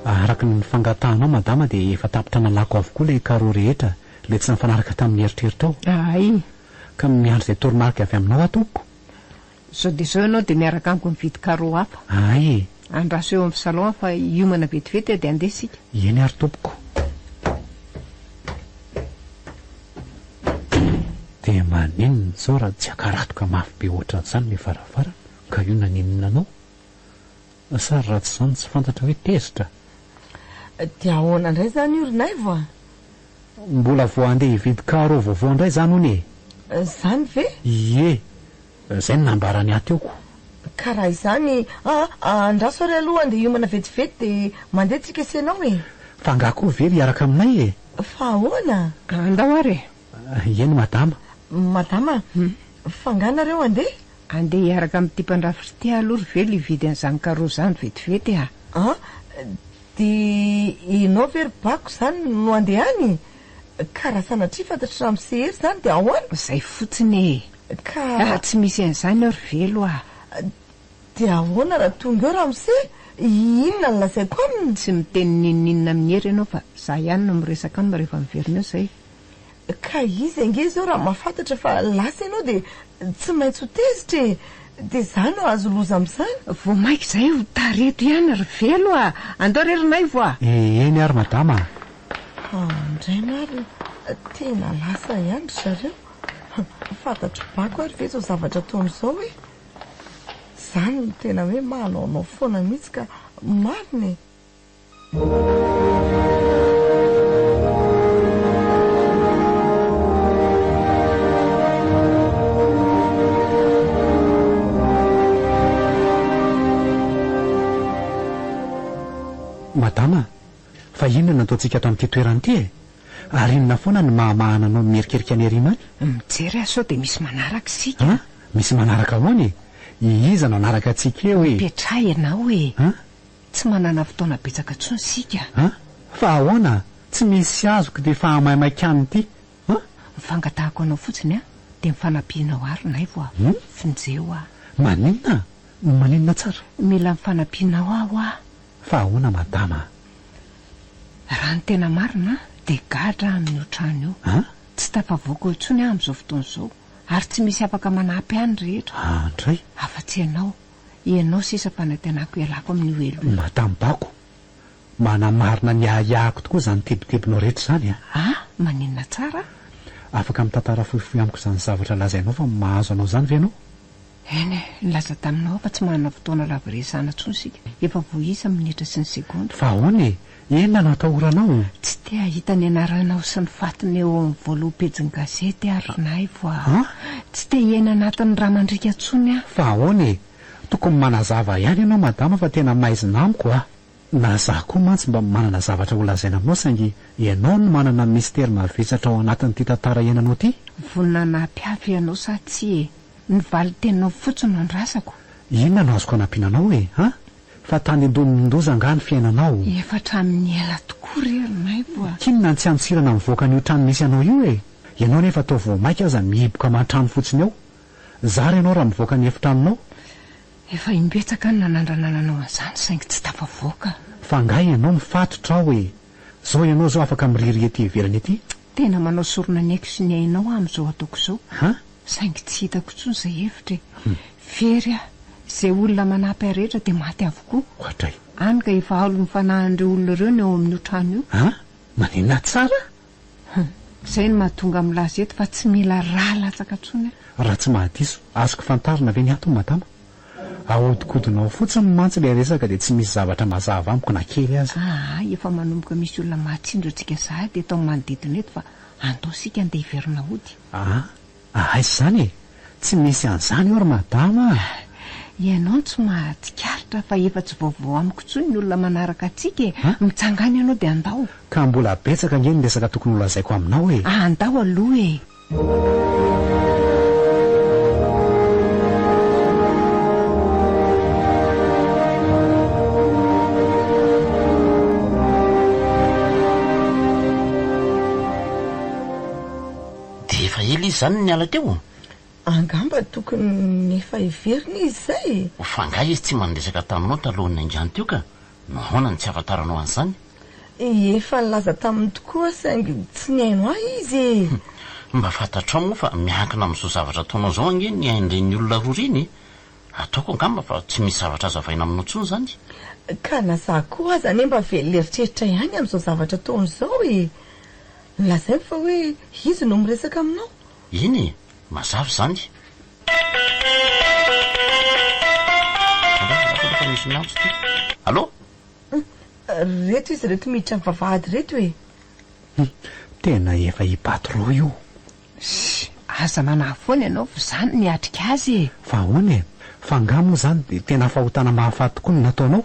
araka ny fangatanao madama de efa tapitra nalako avokoa le karo rehetra le tsy nifanaraka tamin'ny eritreritra ao ay ka miandro zay toromarika avy aminao atoko zao de zao ianao de miaraka amiko mividy karo hafa ay andraso eo amin'ny salon fa iomana vetivety de andeha sika eny ary tompoko de maninona zao raha tsy akaratoka mafy be ohatran'izany le farafara ka io naninona anao sary raha tsy zany tsy fantatra hoe tezitra de ahoana indray zany io ronaivo mbola vo andeha hividy karo vaovao indray zany hony zany ve zay ny nambarany ateoko ka raha izany andraso ary aloha andeha iomana vetivety de mandeha tsika isenao fa nga koa very hiaraka aminay fa ahoana andao ary eny madama fa nga nareo andeha hiaraka amin'ity mpandrafitra ty aloha rovelo hividy an'izany karo zany vetivety de inao very bako zany no andeha any ka raha sanatria fantatry ramsehery zany de ahoana zay fotsiny ka tsy misy an'izany eo rovelo de ahoana raha tonga eo ramose inona ny lazaiko aminy tsy miteny ninninina amin'ny hery ianao fa za ihany no miresaka amina rehefa miverina eo zay ka izy ange zao raha mahafantatra fa lasa ianao de tsy maintsy ho tezitra de zany no azo loza amin'izany vo maiky zay ho tareto ihany rovelo andao rerinay vo eny ary madama indray marina tena lasa ihany ry zareo fantatro bako ary ve zao zavatra taon'izao zany no tena hoe manaonao foana mihitsy ka marina madama fa inona nataontsika ato amin'ity toerany ity ary inona foana ny mahamahana anao mierikerika any arima any mijery sao de misy manaraka sika misy manaraka ahoany iza no anaraka atsika eo petra ianao tsy manana fotoana betsaka tsony sika fa ahoana tsy misy azoko de fahamaimaiky any ity mifangatahako anao fotsiny de mifanampianao ary nay vo finjeo maninona tsara mila mifanampianao aho fa ahoana madama raha ny tena marina de gadra amin'io trano io tsy tafavoaka eo intsony amin'izao fotoana izao ary tsy misy afaka manampy any rehetra andray afa-tsy ianao sisa fanantenako ialako amin'ny madama bako manamarina ny ahahako tokoa zany tebotebonao rehetra zany maninona tsara afaka mitantara fohifohy amiko izany zavatra lazainao fa mahazo anao izany ve anao eny nilaza taminao fa tsy manana fotoana raviresana ntsony sika efa voisa minitra sy ny sekondy fa ahoany enona no atahoranao tsy te ahita ny anaranao sy ny fatiny eo amin'ny voaloham-pejiny gazety ary nay fa tsy te hiaina anatin'ny raha mandrika ntsony a fa ahoany tokony manazava ihany ianao madama fa tena maizina amiko na zaho koa mantsy mba manana zavatra ho lazaina aminao saingy ianao no manana mistera mavetsatra ao anatin'ity tantara iainanao ity vonina nampiafy ianao sa tsy ny valy teninao fotsiny no andrasako inona no azoko anampiananao fa tany andonindroza nga ny fiainanao efa tramin'ny ela tokoa rerinay boa kinona tsy antsirana mivoaka n'io trano misy anao io ianao nefa atao voamaika aza mihiboka mantrano fotsiny ao zary ianao raha mivoaka ny efitranonao efa imbetsaka ny nanandranananao an'izany saingy tsy tafavoaka fa nga ianao mifatotra ao zao ianao zao afaka miriry ety ivelany ety tena manao sorona ny aiko sy ny ainao amin'izao ataoko izao saingy tsy hitako tsony izay hevitra very izay olona manampy arehetra dia maty avokoa ohatray any ka efa alo ny fanahin'ireo olona ireo ny eo amin'io trano io maninona tsara izay no mahatonga milaza eto fa tsy mila raha latsaka ntsony raha tsy mahadiso azoko fantarina ve ny antony madama ahodikodinao fotsiny mantsy ilay resaka dia tsy misy zavatra mazava amiko na kely azy efa manomboka misy olona mahatsindro antsika zahay dia atao manodidina eto fa andaosika andeha hiverina hody aizy izany tsy misy an'izany eo ry madama ianao tsy mahatsikaritra fa efa tsy vaovao amiko tsony ny olona manaraka atsika mitsangany ianao dia andao ka mbola betsaka nge ny resaka tokony holazaiko aminao andao aloha dia efa ela izy zany ny ala teo angamba tokony efa hiverina izy zay fa nga izy tsy manresaka taminao talohany angany teo ka nohona ny tsy afantaranao an'izany efa nilaza taminy tokoa saingy tsy ny haino ahy izy mba fantatrao moa fa miankina amin'izao zavatra ataonao zao ange ny hain'ireny olona roa reny ataoko angamba fa tsy misy zavatra azavaina aminao tsony zany ka na za koa aza ne mba veleritreritra ihany amin'izao zavatra ataony zao lazay fa hoe izy no miresaka aminao iny mazava zany misy miantso ty allo reto izy reto miditra amin'ny vavahady reto tena efa hipatro io aza manafoana ianao fa zany niatrika azy fa ahoany fa nga moa zany dia tena fahotana mahafaty tokoa ny nataonao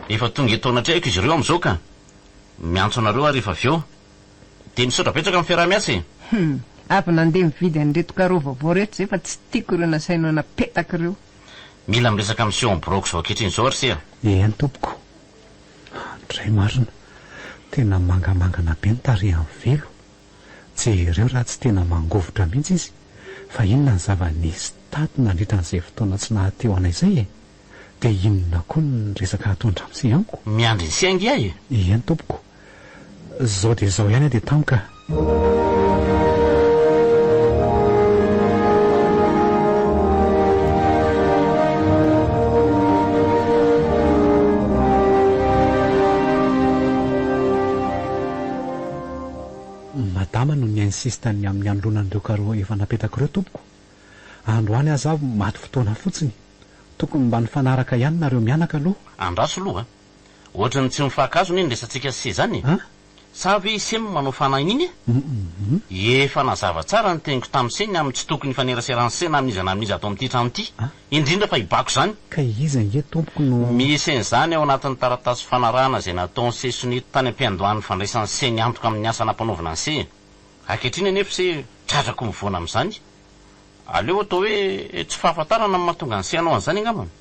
efa tonga etaona traiko izy ireo amin'izao ka miantso anareo ary efa avy eo dia misaotra betsaka amin'ny fiaraha-miasa avy nandeha mividy an'reto kareo vaovao rehetra zay fa tsy tiako ireo nasainao napetaka ireo mila miresaka miseho amin'ny broko zao ankehitriny izao ary sea ny tompoko andray marina tena mangamangana be ny tarehan'ny velo tsy ireo raha tsy tena mangovotra mihitsy izy fa inona ny zava-nisy tady nandritra n'izay fotoana tsy nahateo anay izay dia inona koa ny resaka atondra amin'izay amiko miandry ny siangy ahy ny tompoko zao dia zao ihany dia tamika madama no ny insistany amin'ny andronan'ireo karoa efa napetaka ireo tompoko androany aza avy maty fotoana fotsiny tokony mba ny fanaraka ihany nareo mianaka aloha andraso aloha ohatra ny tsy mifahakazo ny resantsika sy zany sa ve isemy manao fanahininy efa nazava tsara ny teniko tamin'seny amin'ny tsy tokony faneraseran'sena amin'izy na amin'izy atao amin'ity trano ity indrindra fa hibako zany ka izy nge tompoko no misy en'izany ao anatin'ny taratasy fanarahana izay nataon'ny sesonety tany am-piandohan'ny fandraisan'ny seny antoka amin'ny asa nampanaovana ny se ankehitriny anefa se tratrako mivoana amin'izany aleo atao hoe tsy fahafantarana amin'ny mahatonga ny seanao an'izany angambana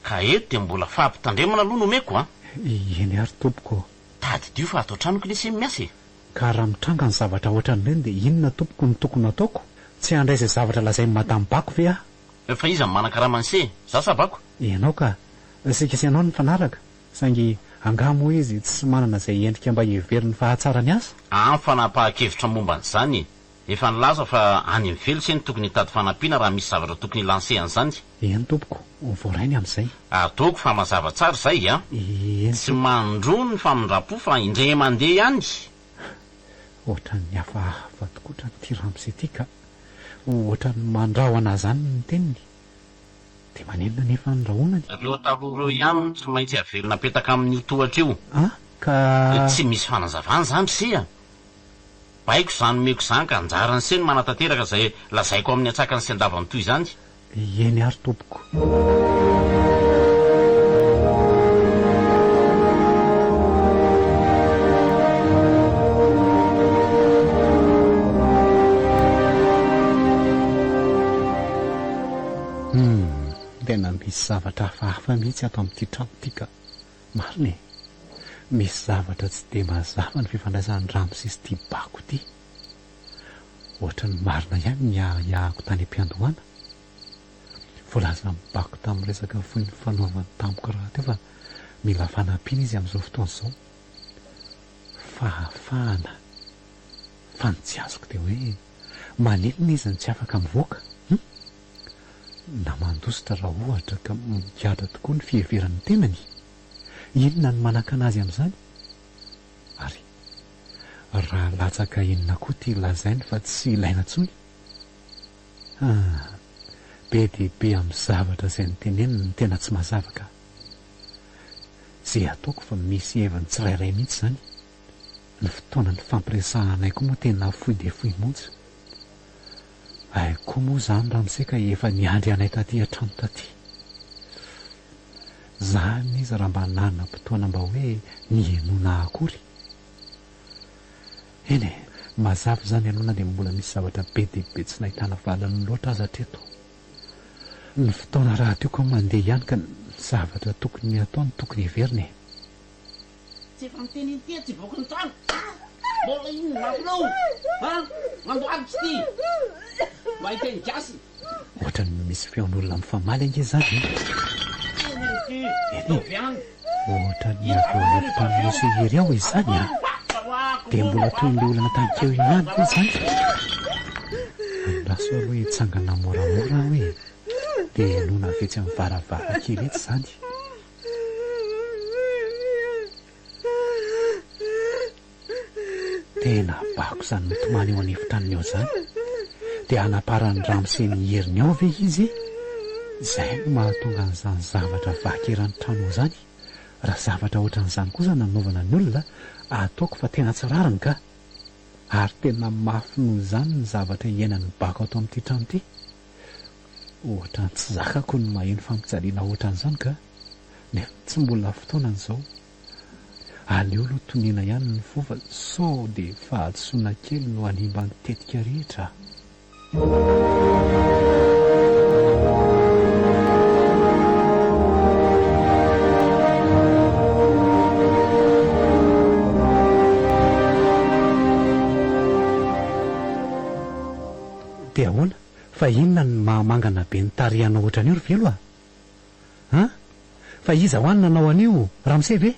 ka eto dia mbola fahampitandremana aloha nomeko eny ary tompoko tadidio fa atao tranoko le semy miasa ka raha mitranga ny zavatra ohatran'ireny dia inona tompoko ny tokony ataoko tsy handray izay zavatra lazay madamy bako ve fa izy ny manan-karamany se za sabako ianao ka sika sy ianao ny fanaraka saingy angamo izy tsy manana izay endrika mba hiverin'ny fahatsarany asa amin'ny fanapahan-kevitra momba n'izany efa nilaza fa any mivelosy ny tokony hitady fanampiana raha misy zavatra tokony lansean'izany. Eny tompoko, voarainy amin'izay. Ataoko fa mazava tsara zay a. Tsy mandro ny famindram-po fa indray mandeha ihany. Ohatra ny hafahafa tokotra ty ramose ty ka ohatra ny mandrahona zany ny teniny dia manenona nefa ndrahonany. Reo taloha reo ihany tsy maintsy avelona apetaka amin'io tohatra io. Ka tsy misy fanazavana zany sia. Baiko zany meko zany ka anjarany seny manatanteraka zay lazaiko amin'ny atsakany sy andavany toy izany. Eny ary tompoko. Tena misy zavatra hafahafa mihitsy ato amin'ity trano ity ka marina e. Misy zavatra tsy dia mazava ny fifandraisan'ny ramose sy ty bako ity. Ohatra ny marina ihany ny ahako tany am-piandohana. Voalaza ny bako tamin'ny resaka fohy ny fanaovany tampoka raha teo fa mila fanampiana izy amin'izao fotoana izao. Fahafahana fa ny tsy azoko dia hoe manenina izy ny tsy afaka mivoaka. Na mandositra raha ohatra ka migadra tokoa ny fiheveran'ny tenany. Inona ny manakana azy amin'izany? Ary raha latsaka inona koa ty lazainy fa tsy ilaina tsony. Be dia be amin'ny zavatra izay nitenenina ny tena tsy mazava ka. Izay ataoko fa misy heviny tsirairay mihitsy izany. Ny fotoana ny fampiresahanay koa moa tena fohy dia fohy monja. Aiko moa zany ramose ka efa niandry anay taty an-trano taty. Zany izy raha mba nanana fotoana mba hoe nihenona akory. Eny e, mazava zany ianona dia mbola misy zavatra be dia be tsy nahitana valany loatra aza hatreto. Ny fotoana raha tiako mandeha ihany ka ny zavatra tokony ataony tokony heverina e. Tsy efa miteny ity tsy voaka ny trano. Mbola ino nafinao? Mandoaly tsy ty. Mahiteny gasy. Ohatra ny misy feon'olona mifamaly ange zany. Ohatra ny avy mpanosy hery ao izany a. Dia mbola toy ny olana tankeo ihany koa izany. Andraso aloha hitsangana moramora hoe dia nona vetsy amin'ny varavarankely eto izany. Tena bako zany mitomany eo anefitraniny eo zany. Dia anaparany ramose ny heriny ao ve izy? Izay no mahatonga an'izany zavatra vakerany trano izany. Raha zavatra ohatran'izany kosa nanaovana ny olona, ataoko fa tena tsy rariny ka. Ary tena mafy noho izany ny zavatra iainany bako ato amin'ity trano ity. Ohatra ny tsy zakako ny maheno fampijaliana ohatran'izany ka nefa tsy mbola fotoanan'izao. Aleo aloha tonena ihany ny fofa sao dia fahadisoana kely no animba ny tetika rehetra. Dia ahoana? Fa inona ny mahamangana be ny tarihana ohatran'io ry velo a? Fa iza ho any nanao an'io ramose ve?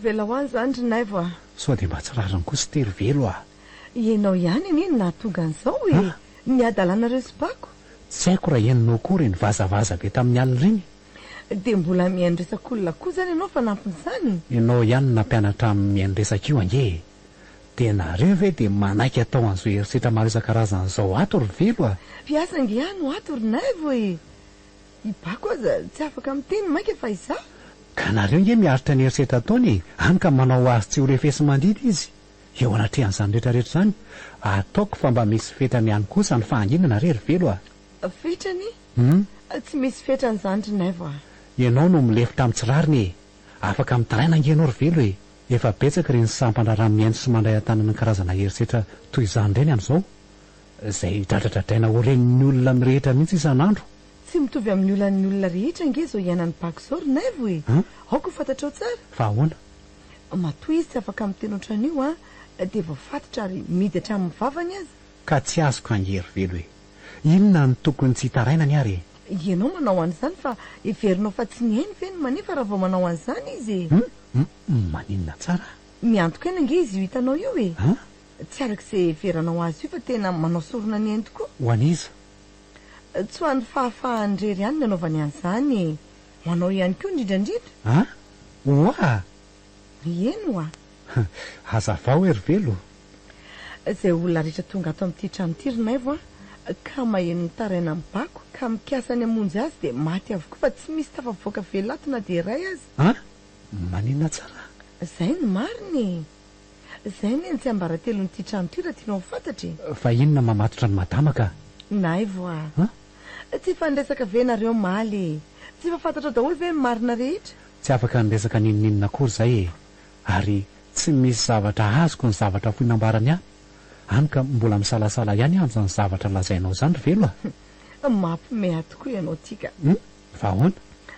Vela ho any zany ry naivo a. Sao dia mba tsy rariny koa sy tery velo a. Ianao ihany aniny nahatonga an'izao e. Ny adalanareo sy bako. Tsy haiko raha henonao kory ny vazavaza be tamin'ny alina reny. Dia mbola mihaino resak'olona koa zany ianao fa nampin'izany. Ianao ihany nampianatra amin'ny mihaino resaka io ange. Tenareo ve dia manaiky atao an'izao herisetra maro isan-karazan'izao ato ry velo a. Mpiasa nge ihany ho ato ry naivo e. I bako aza tsy afaka miteny maika fa iza. Ka nareo nge miaritra ny herisetra ataony hany ka manao azy tsy ho refesy mandidy izy. Eo anatrehan'izany rehetrarehetra izany ataoko fa mba misy fetrany ihany kosa ny fahanginana re ry velo a. Fetrany? Tsy misy fetran'izany ry naivo a. Ianao no milefitra amin'ny tsirariny e. Afaka mitaraina nge ianao ry velo e. Efa betsaka reny sampandrarano mihaino sy mandray an-tanana ny karazana herisetra toy izany ireny amin'izao. Izay dradradradraina ho renin'ny olona mirehetra mihitsy isan'andro. Tsy mitovy amin'ny olan'ny olona rehetra nge izao iainan'ny bako izao ry naivo e. Aoko fantatrao tsara. Fa ahoana? Matoa izy tsy afaka miteny ohatran'io a dia voafatotra ary miditra amin'ny vavany azy. Ka tsy azoko angery velo e. Inona ny tokony tsy hitaraina ny ary? Ianao manao an'izany fa heverinao fa tsy nihainy ve ny manefa raha vao manao an'izany izy e. Maninona tsara? Miantoka ena nge izy io hitanao io e. tsy arak'izay veranao azy io fa tena manao sorona ny eny tokoa. ho an'iza Tsy ho an'ny fahafahandrery ihany ny anaovany an'izany, manao ihany koa indrindrandrindra. a oa Eno a hazavao ery velo izay olona rehetra tonga ato amin'ity trano ity rinaivo a ka maheno nitaraina amin'ny bako ka mikasa ny hamonjy azy dia maty avokoa fa tsy misy tafavoaka velato na dia iray azy. a maninona tsara Izay ny mariny, izay ny tsy ambaratelo n'ity trano ity raha tianao fantatry. fa inona mamatotra ny madama ka Naivo a tsy fandraisaka ve nareo maly, tsy fafantatra daholo ve ny marina rehetra. tsy afaka niresaka ninoninona akory zay e ary tsy misy zavatra azoko ny zavatra foinambarany ahy any ka mbola misalasala ihany anjany zavatra lazainao zany ry velo Mampimeha tokoa ianao tika. vahoana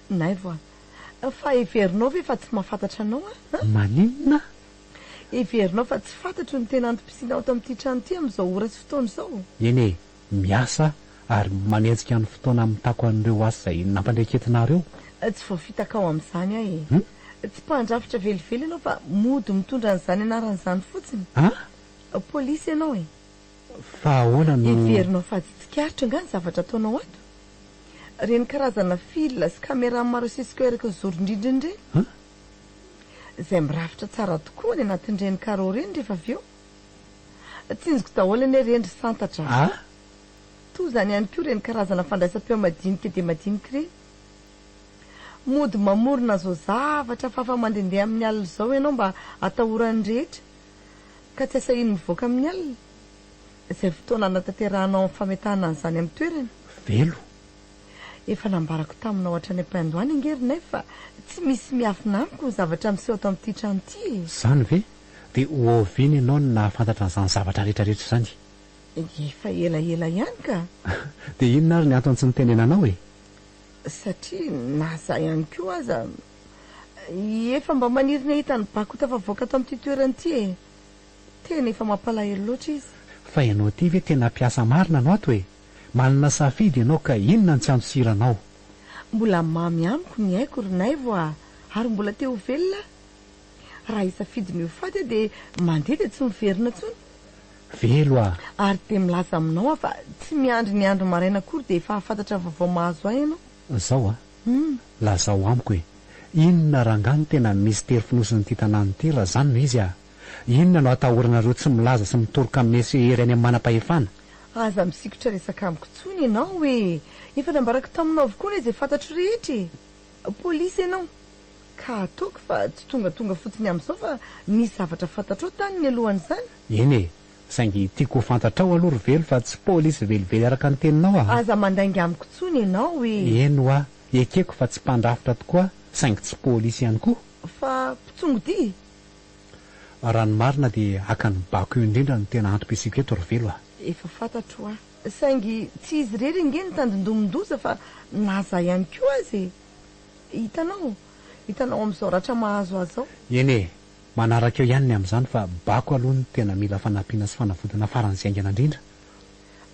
Naivo a fa heverinao ve fa tsy mahafantatra anao a? maninona Heverinao fa tsy fantatro ny tena antom-pisinao ato amin'ity trano ity amin'izao ora sy fotoana izao. eny e miasa ary manetsika ny fotoana mitako an'ireo asa zay nampandreketinareo Tsy voafitakao amin'izany ahy e. Tsy mpandrafitra velively ianao fa mody mitondra an'izany anaran'izany fotsiny. Polisy ianao e. fa ahoana no Heverinao fa tsy tsikaritra nga ny zavatra ataonao ato. Reny karazana fil sy caméra maro sisika eraka ny zoron-drindriny ireny. Izay mirafitra tsara tokoa ny anatin'ireny carreau reny rehefa avy eo. Tsinjoko daholo anie reny ry santatra. Toy izany ihany koa reny karazana fandraisam-peo madinika dia madinika ireny. Mody mamorona zao zavatra fafa mandendeha amin'ny alina izao ianao mba atahorany rehetra ka tsy asa ino mivoaka amin'ny alina. Izay fotoana nataterahanao amin'ny fametahana an'izany amin'ny toerana. velo Efa nambarako taminao hatrany am-pandoany ingerinay fa tsy misy miafina amiko ny zavatra miseho ato amin'ity trano ity. zany ve dia oviny ianao no nahafantatra an'izany zavatra rehetrarehetra zany Efa elaela ihany ka. dia inona ary ny antony tsy nitenenanao e Satria naza ihany koa aza efa mba maniry ny ahita ny bako tafavoaka ato amin'ity toerana ity e. Tena efa mampalahelo loatra izy. fa ianao ty ve tena mpiasa marina anao ato e manana safidy ianao ka inona ny tsy antosiranao Mbola mamy amiko ny haiko rinaivo a ary mbola te ho velona. Raha isafidy ny ho faty dia mandeha dia tsy miverina intsony. velo Ary dia milaza aminao fa tsy miandry ny andro maraina akory dia efa hafantatra vaovao mahazo ahy ianao. zao lazao amiko e inona rangano tena misy tery finosin'ity tanàny ity raha zany no izy inona no atahoranareo tsy milaza sy mitoroka amin'ny sehery any amin'ny manam-pahefana. Aza misikotra resaka amiko tsony ianao e. Efa nambarako taminao avokoa izay fantatro rehetra e. Polisy ianao ka ataoko fa tsy tonga fotsiny amin'izao fa misy zavatra fantatrao tany ny alohan'izany. eny e saingy tiako ho fantatrao aloha ry velo fa tsy polisy velively araka ny teninao Aza mandaingy amiko tsony ianao e. eno ekeko fa tsy mpandrafitra tokoa saingy tsy polisy ihany koa Fa mpitsongo-dy. raha ny marina dia aka ny bako io indrindra no tena antom-pisiko eto ry velo Efa fantatro saingy tsy izy rery inge ny tandindomondoza fa naza ihany koa azy e. Hitanao amin'izao ratra mahazo azy ao. eny e manaraka eo ihany ny amin'izany fa bako aloha no tena mila fanampiana sy fanavodana faran'izay aingana indrindra.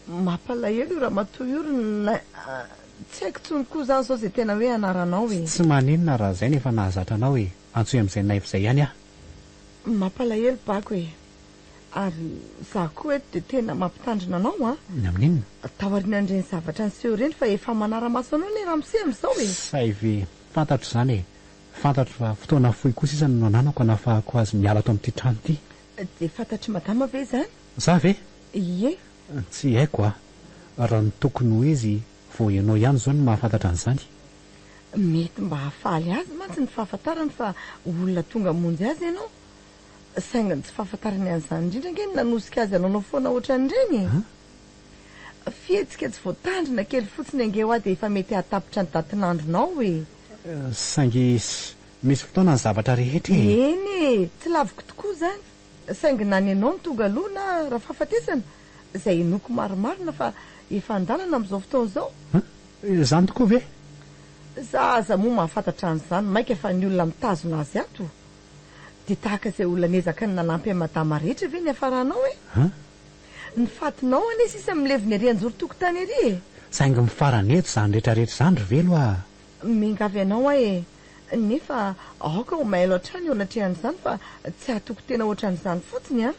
Mampalahelo io raha matoy io tsy haiko tsony koa zany zao zay tena hoe anaranao e. tsy maninona raha zay nefa nahazatra anao e antsoy amin'izay naivo izay ihany Mampalahelo bako e. Ary za koa eto dia tena mampitandrina anao ny amin'inona taoriana an'ireny zavatra niseho reny fa efa manara-maso anao le raha miseho amin'izao e. say ve fantatro zany e fantatro fa fotoana fohy kosa iza no nananako hanafahako azy miala ato amin'ity trano ity. Dia fantatry madama ve zany? Za ve Ie. tsy haiko raha ny tokony ho izy vo ianao ihany zao no mahafantatra an'izany. Mety mba hahafaly azy mantsy ny fahafantarany fa olona tonga monjy azy ianao. Saingany tsy fahafantarany an'izany indrindra nge nanosika azy anaonao foana ohatran'ireny. Fihetsika tsy voatandrina kely fotsiny ange ho a dia efa mety hatapitra ny datinandronao e. Saingy misy fotoana ny zavatra rehetra e. Eny tsy laviko tokoa zany. Saingy na ny ianao ny tonga aloha na raha fahafatesana izay inoko maromarina fa efa andalana amin'izao fotoana izao. Zany tokoa ve? Zaza moa mahafantatra an'izany maika fa ny olona mitazona azy ato. Dia tahaka izay olona niezaka ny nanampy amin'ny madama rehetra ve ny hafaranao e? Ny fatinao anie sisa mileviny ery anjoro tokotany ery e. Saingy mifarany eto zany rehetrarehetra zany ry velo mingavy anao e. Nefa aoka ho mailo hatrany eo anatrehan'izany fa tsy hatoko tena ohatran'izany fotsiny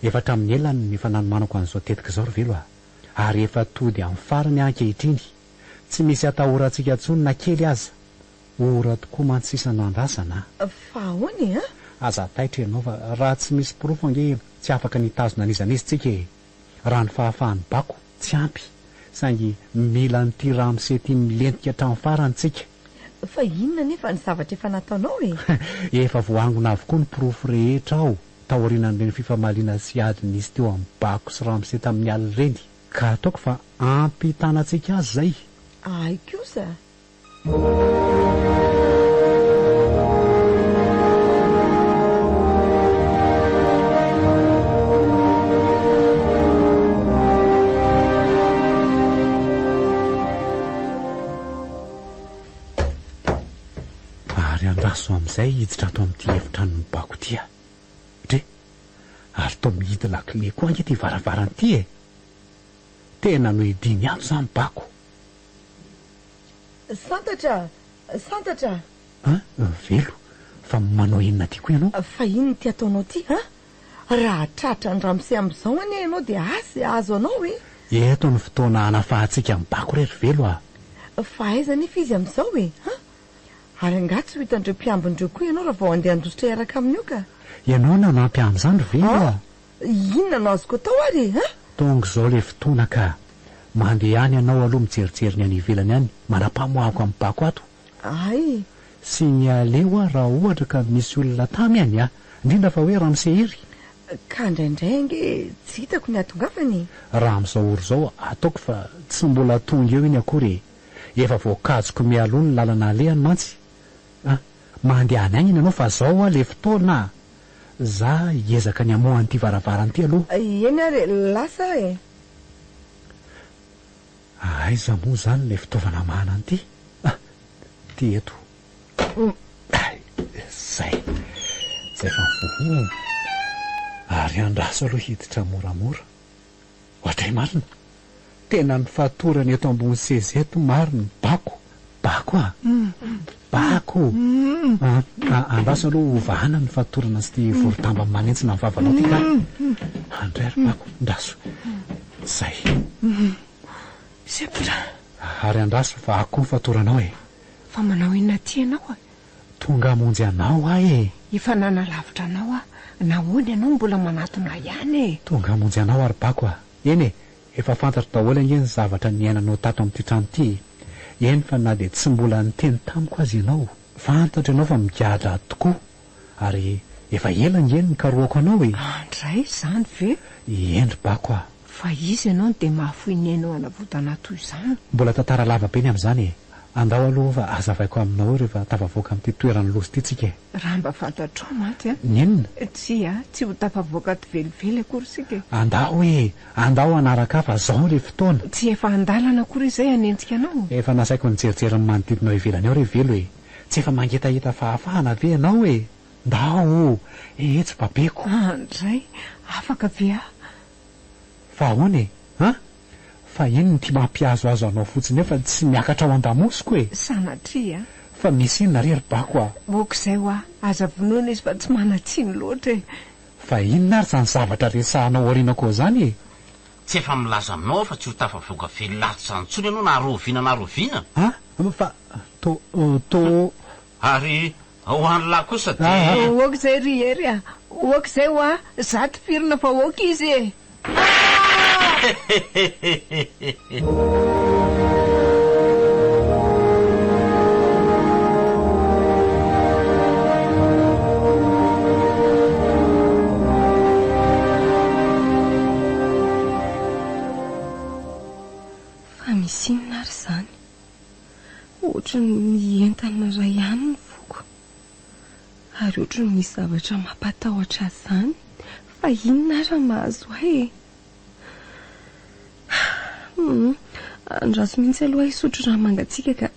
efa hatramin'ny elany ny efa nanomanako an'izao tetika izao ry velo ary efa tody amin'ny farany ankehitriny tsy misy atahorantsika intsony na kely aza ora tokoa mantsisana andrasana fa ahoany aza taitra ianao fa raha tsy misy porofo ange tsy afaka nitazona n'izana izy tsika raha ny fahafahany bako tsy ampy saingy mila nyty raha misety milentika hatramin'ny farantsika fa inona nefa ny zavatra efa nataonao efa voangona avokoa ny porofo rehetra ao taorianan'ireny fifamaliana sy ady nisy teo amin'ny bako sy raha misety amin'ny alina ireny ka ataoko fa ampy tanantsika azy zay ay kosa ary andraso amin'izay hiditra ato amin'ity efitrano ny bako ity dre ary tao mihidy lakile koa ange ty varavaran'ity tena no idiny ato zany bako santatra velo fa manao inona ty koa ianao fa ino ty ataonao ty raha tratra ny ramose amin'izao any ianao dia azo anao eto ny fotoana anafahantsika amin'ny bako rery velo fa aiza nefa izy amin'izao ary anga tsy ho hitandreo mpiambindreo koa ianao raha vao andeha andositra iaraka amin'io ka ianao nanampy amin'izany ry velo inona no azoko atao ary tonga izao le fotoana ka mandeha any ianao aloha mijerijery ny any ivelany any manam-pamoahako amin'ny bako ato ay sy ny aleo raha ohatra ka misy olona tamy any indrindra fa hoe raha misehiry ka indraindray ange tsy hitako ny atongafany raha amin'izao oro izao ataoko fa tsy mbola tonga eo iny akory efa voakajoko mialoha ny lalana alehany mantsy mandeha any agny ianao fa zao le fotoana za hiezaka ny amohan'ity varavaran'ity aloha eny ary lasa aiza moa zany le fitaovana mahana an'ity ty eto zay fa ary andraso aloha hiditra moramora ohatray marina tena ny fahatorany eto ambony sezeto mariny bako bako andraso aloha ovahana ny fahatorana sy ty vorotamba manentsina ny vavanao ty ka andray ry bako andraso zay sepitra ary andraso fa akoho ny fahatoranao fa manao inona ty ianao tonga amonjy anao efa nanalavitra anao nahoany ianao mbola manatona ihany tonga amonjy anao ary bako eny efa fantatra daholo ange ny zavatra niainanao tato amin'ity trano ity eny fa na dia tsy mbola niteny tamiko azy ianao fantatra ianao fa migadra tokoa ary efa ela ngeny ny karoako anao andray zany ve endry bako fa izy ianao dia mahafoinainao anavotana toy izany mbola tantara lava be ny amin'izany andao aloha fa azavaiko aminao rehefa tafavoaka amin'ity toerany lozy ity tsika raha mba fantatrao mantsy ninona tsy ho tafavoaka ty velively akory sika andao anaraka fa zao le fotoana tsy efa andalana akory izay anentsika anao efa nasaiko nijerijery ny manodidinao ivelany ao re velo tsy efa mangetaheta fahafahana ve ianao ndao tsy babeko andray afaka ve fa ahoany fa iny ny ty mampiazoazo anao fotsiny fa tsy miakatra ao an-damosiko sanatria fa misy inona rery bako okizay aza vonoana izy fa tsy manatsiny loatra fa inona ary zany zavatra resahanao arinako zany tsy efa milaza aminao fa tsy ho tafavoaka vely latitra ntsony ianao na arovina na arovina fa to ary hoany lahy kosa okizay ry ery okizay zato firina fa oka izy fa misy inona ary zany ohatra ny mientana ray ihany ny voko ary ohatra ny misy zavatra mampatahotra zany fa inona ary mahazo andraso mihitsy aloha isotro raha mangatsika ka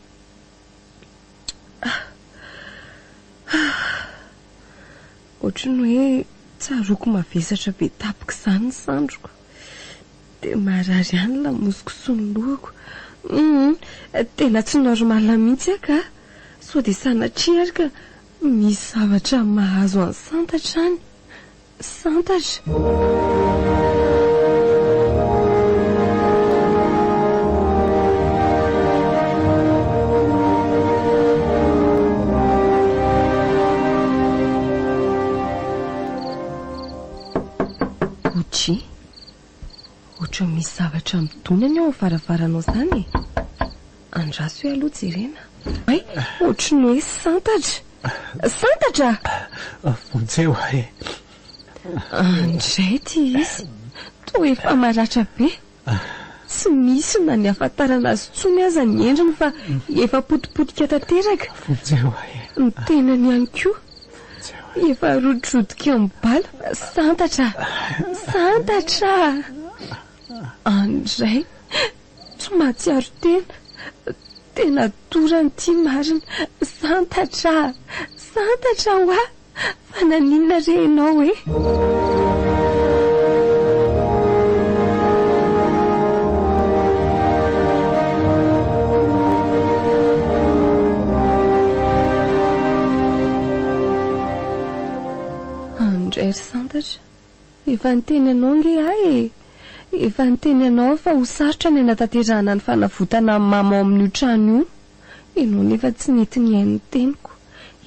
ohatra ny hoe tsaroko mavesatra be tapaka izany ny sandroko dia marary ihany lamosiko sy ny lohako tena tsy normala mihitsy aka sao dia sanatria ary ka misy zavatra mahazo any santatra any santatra. Ohatry ohatra misy zavatra midonany ao varavaranao zany. Andraso hoe aloha jerena. Ay, ohatra ny hoe santatra. Santatra! Vonjeo e. Indray ty izy. Toa efa maratra be. Tsy misy na ny afantarana azy tsony aza ny endriny fa efa potipotika tanteraka. Vonjeo e. Ny tenany ihany koa. Efa rodrodrodika eo mibala. Santatra! Santatra! Andray, tsy mahatsiaro tena. Tena dorany ty marina. Santatra! Santatra hoa! Fa naninona re ianao e? Andray ry santatra, efa niteny anao nge ahy e. Efa niteny anao fa ho sarotra ny anatanterahana ny fanavotana amin'ny mama ao amin'io trano io. Ianao nefa tsy nety ny hain'ny teniko.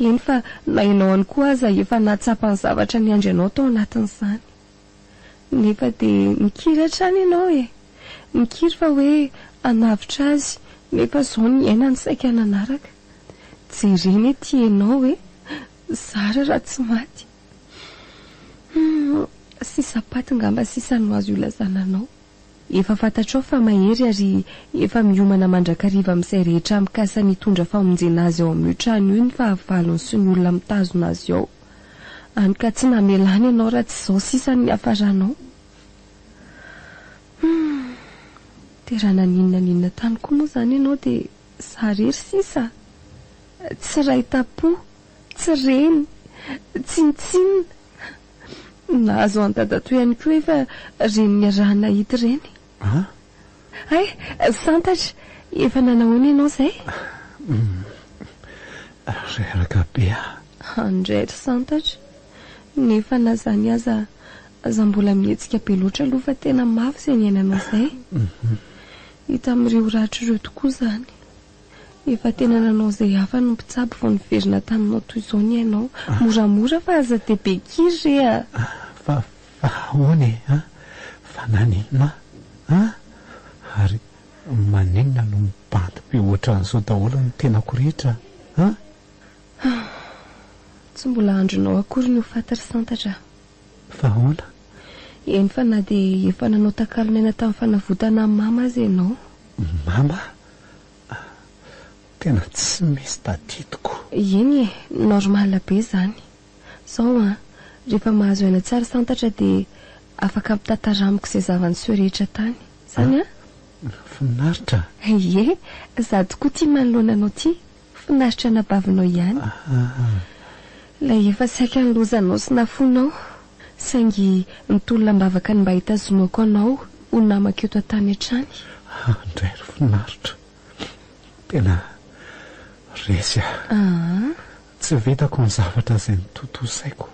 Eny fa na ianao any koa aza efa nahatsapa ny zavatra ny andry anao tao anatin'izany. Nefa dia mikiry hatrany ianao e. Mikiry fa hoe hanavitra azy, nefa izao ny aina ny saika nanaraka. Jereny ety ianao e. Zara raha tsy maty. Sisa paty ngamba sisa no azo ilazananao. Efa fantatrao fa mahery ary efa miomana mandrakariva amin'izay rehetra mikasa ny tondra famonjena azy ao amin'ny trano io ny fahavalony sy ny olona mitazona azy ao. Any ka tsy namelany ianao raha tsy izao sisa ny hafaranao. Raha naninona tany koa moa zany ianao dia sarery sisa. Tsy ray tapo, tsy reny, tsinitsinina. Nahazo antadatoy ihany koa efa reny niarahana hity reny. Ay, santatra, efa nanahoana ianao izay? Reraka be. Andray ry santatra, nefa na zany aza mbola mihetsika be loatra aloha fa tena mafy izay ny ainanao izay. Hita amin'ireo rahatr'ireo tokoa zany. Efa tena nanao izay hafa no mpitsabo vao niverina taminao toy izao ny ianao. Moramora fa aza dia be kiry rea. Fa ahoana e? Fa naninona? Ary maninona no mibanty be ohatran'izao daholo ny tenako rehetra? Tsy mbola andronao akory ny ho fantary santatra. Fa ahoana? Eny fa na dia efa nanao takalon'aina tamin'ny fanavotana amin'ny mama azy ianao. Mama? Tena tsy misy tadidiko. Eny e, normala be zany. Sao rehefa mahazo aina tsara santatra dia afaka mitantaramiko izay zava-niseho rehetra tany. Zany Finaritra? Ie, za tokoa tia manoloana anao ty. Finaritra nabavinao ihany. Ilay efa saika nilozanao sy nafonao. Saingy nitolona mbavaka ny mba hitazomako anao ho namako eto an-tany hatrany. Indray ry finaritra. Tena resy tsy vitako ny zavatra izay nitotosaiko.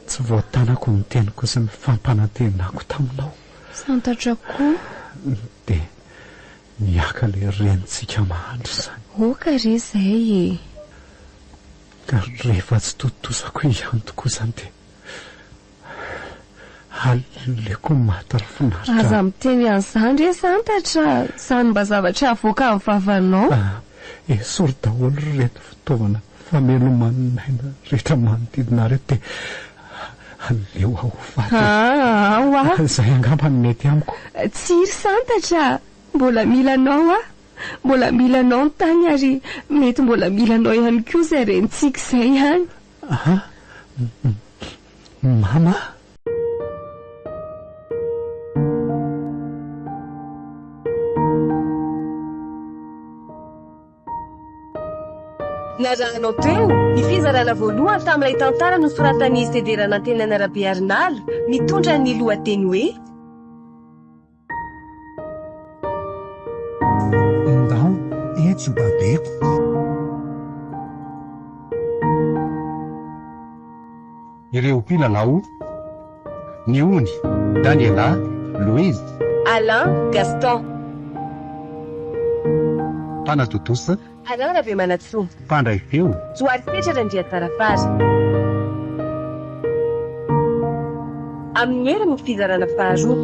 Tsy voatanako ny teniko sy ny fampanantenako taminao. Santatra koa. Dia niaka ilay renitsika mahandro izany. Oka re izay e. Ka rehefa tsy totosako ihany tokoa izany dia aleko maty ry finaritra. Aza miteny an'izany re santatra. Izany mba zavatra avoaka amin'ny vavanao. Esory daholo reto fitaovana famelomaninaina rehetra manodidina reto dia aleo aho faty. Izay angamba ny mety amiko. Tsiry santatra. Mbola milanao mbola milanao ny tany ary mety mbola milanao ihany koa izay renitsika izay ihany. Mama? Narahanao teo ny fizarana voalohany tamin'ilay tantara no soratan'ny federana antenany arabe-arinala mitondra ny lohateny hoe Ndao etsy babeko. ireo mpilalao ny ony Daniela, Louise, Alain, Gaston. mpanatotosa, Alain rabe manatsoa. mpandray feo, Joary fetratra ndria tarafara. Amin'ny era no fizarana faharoa.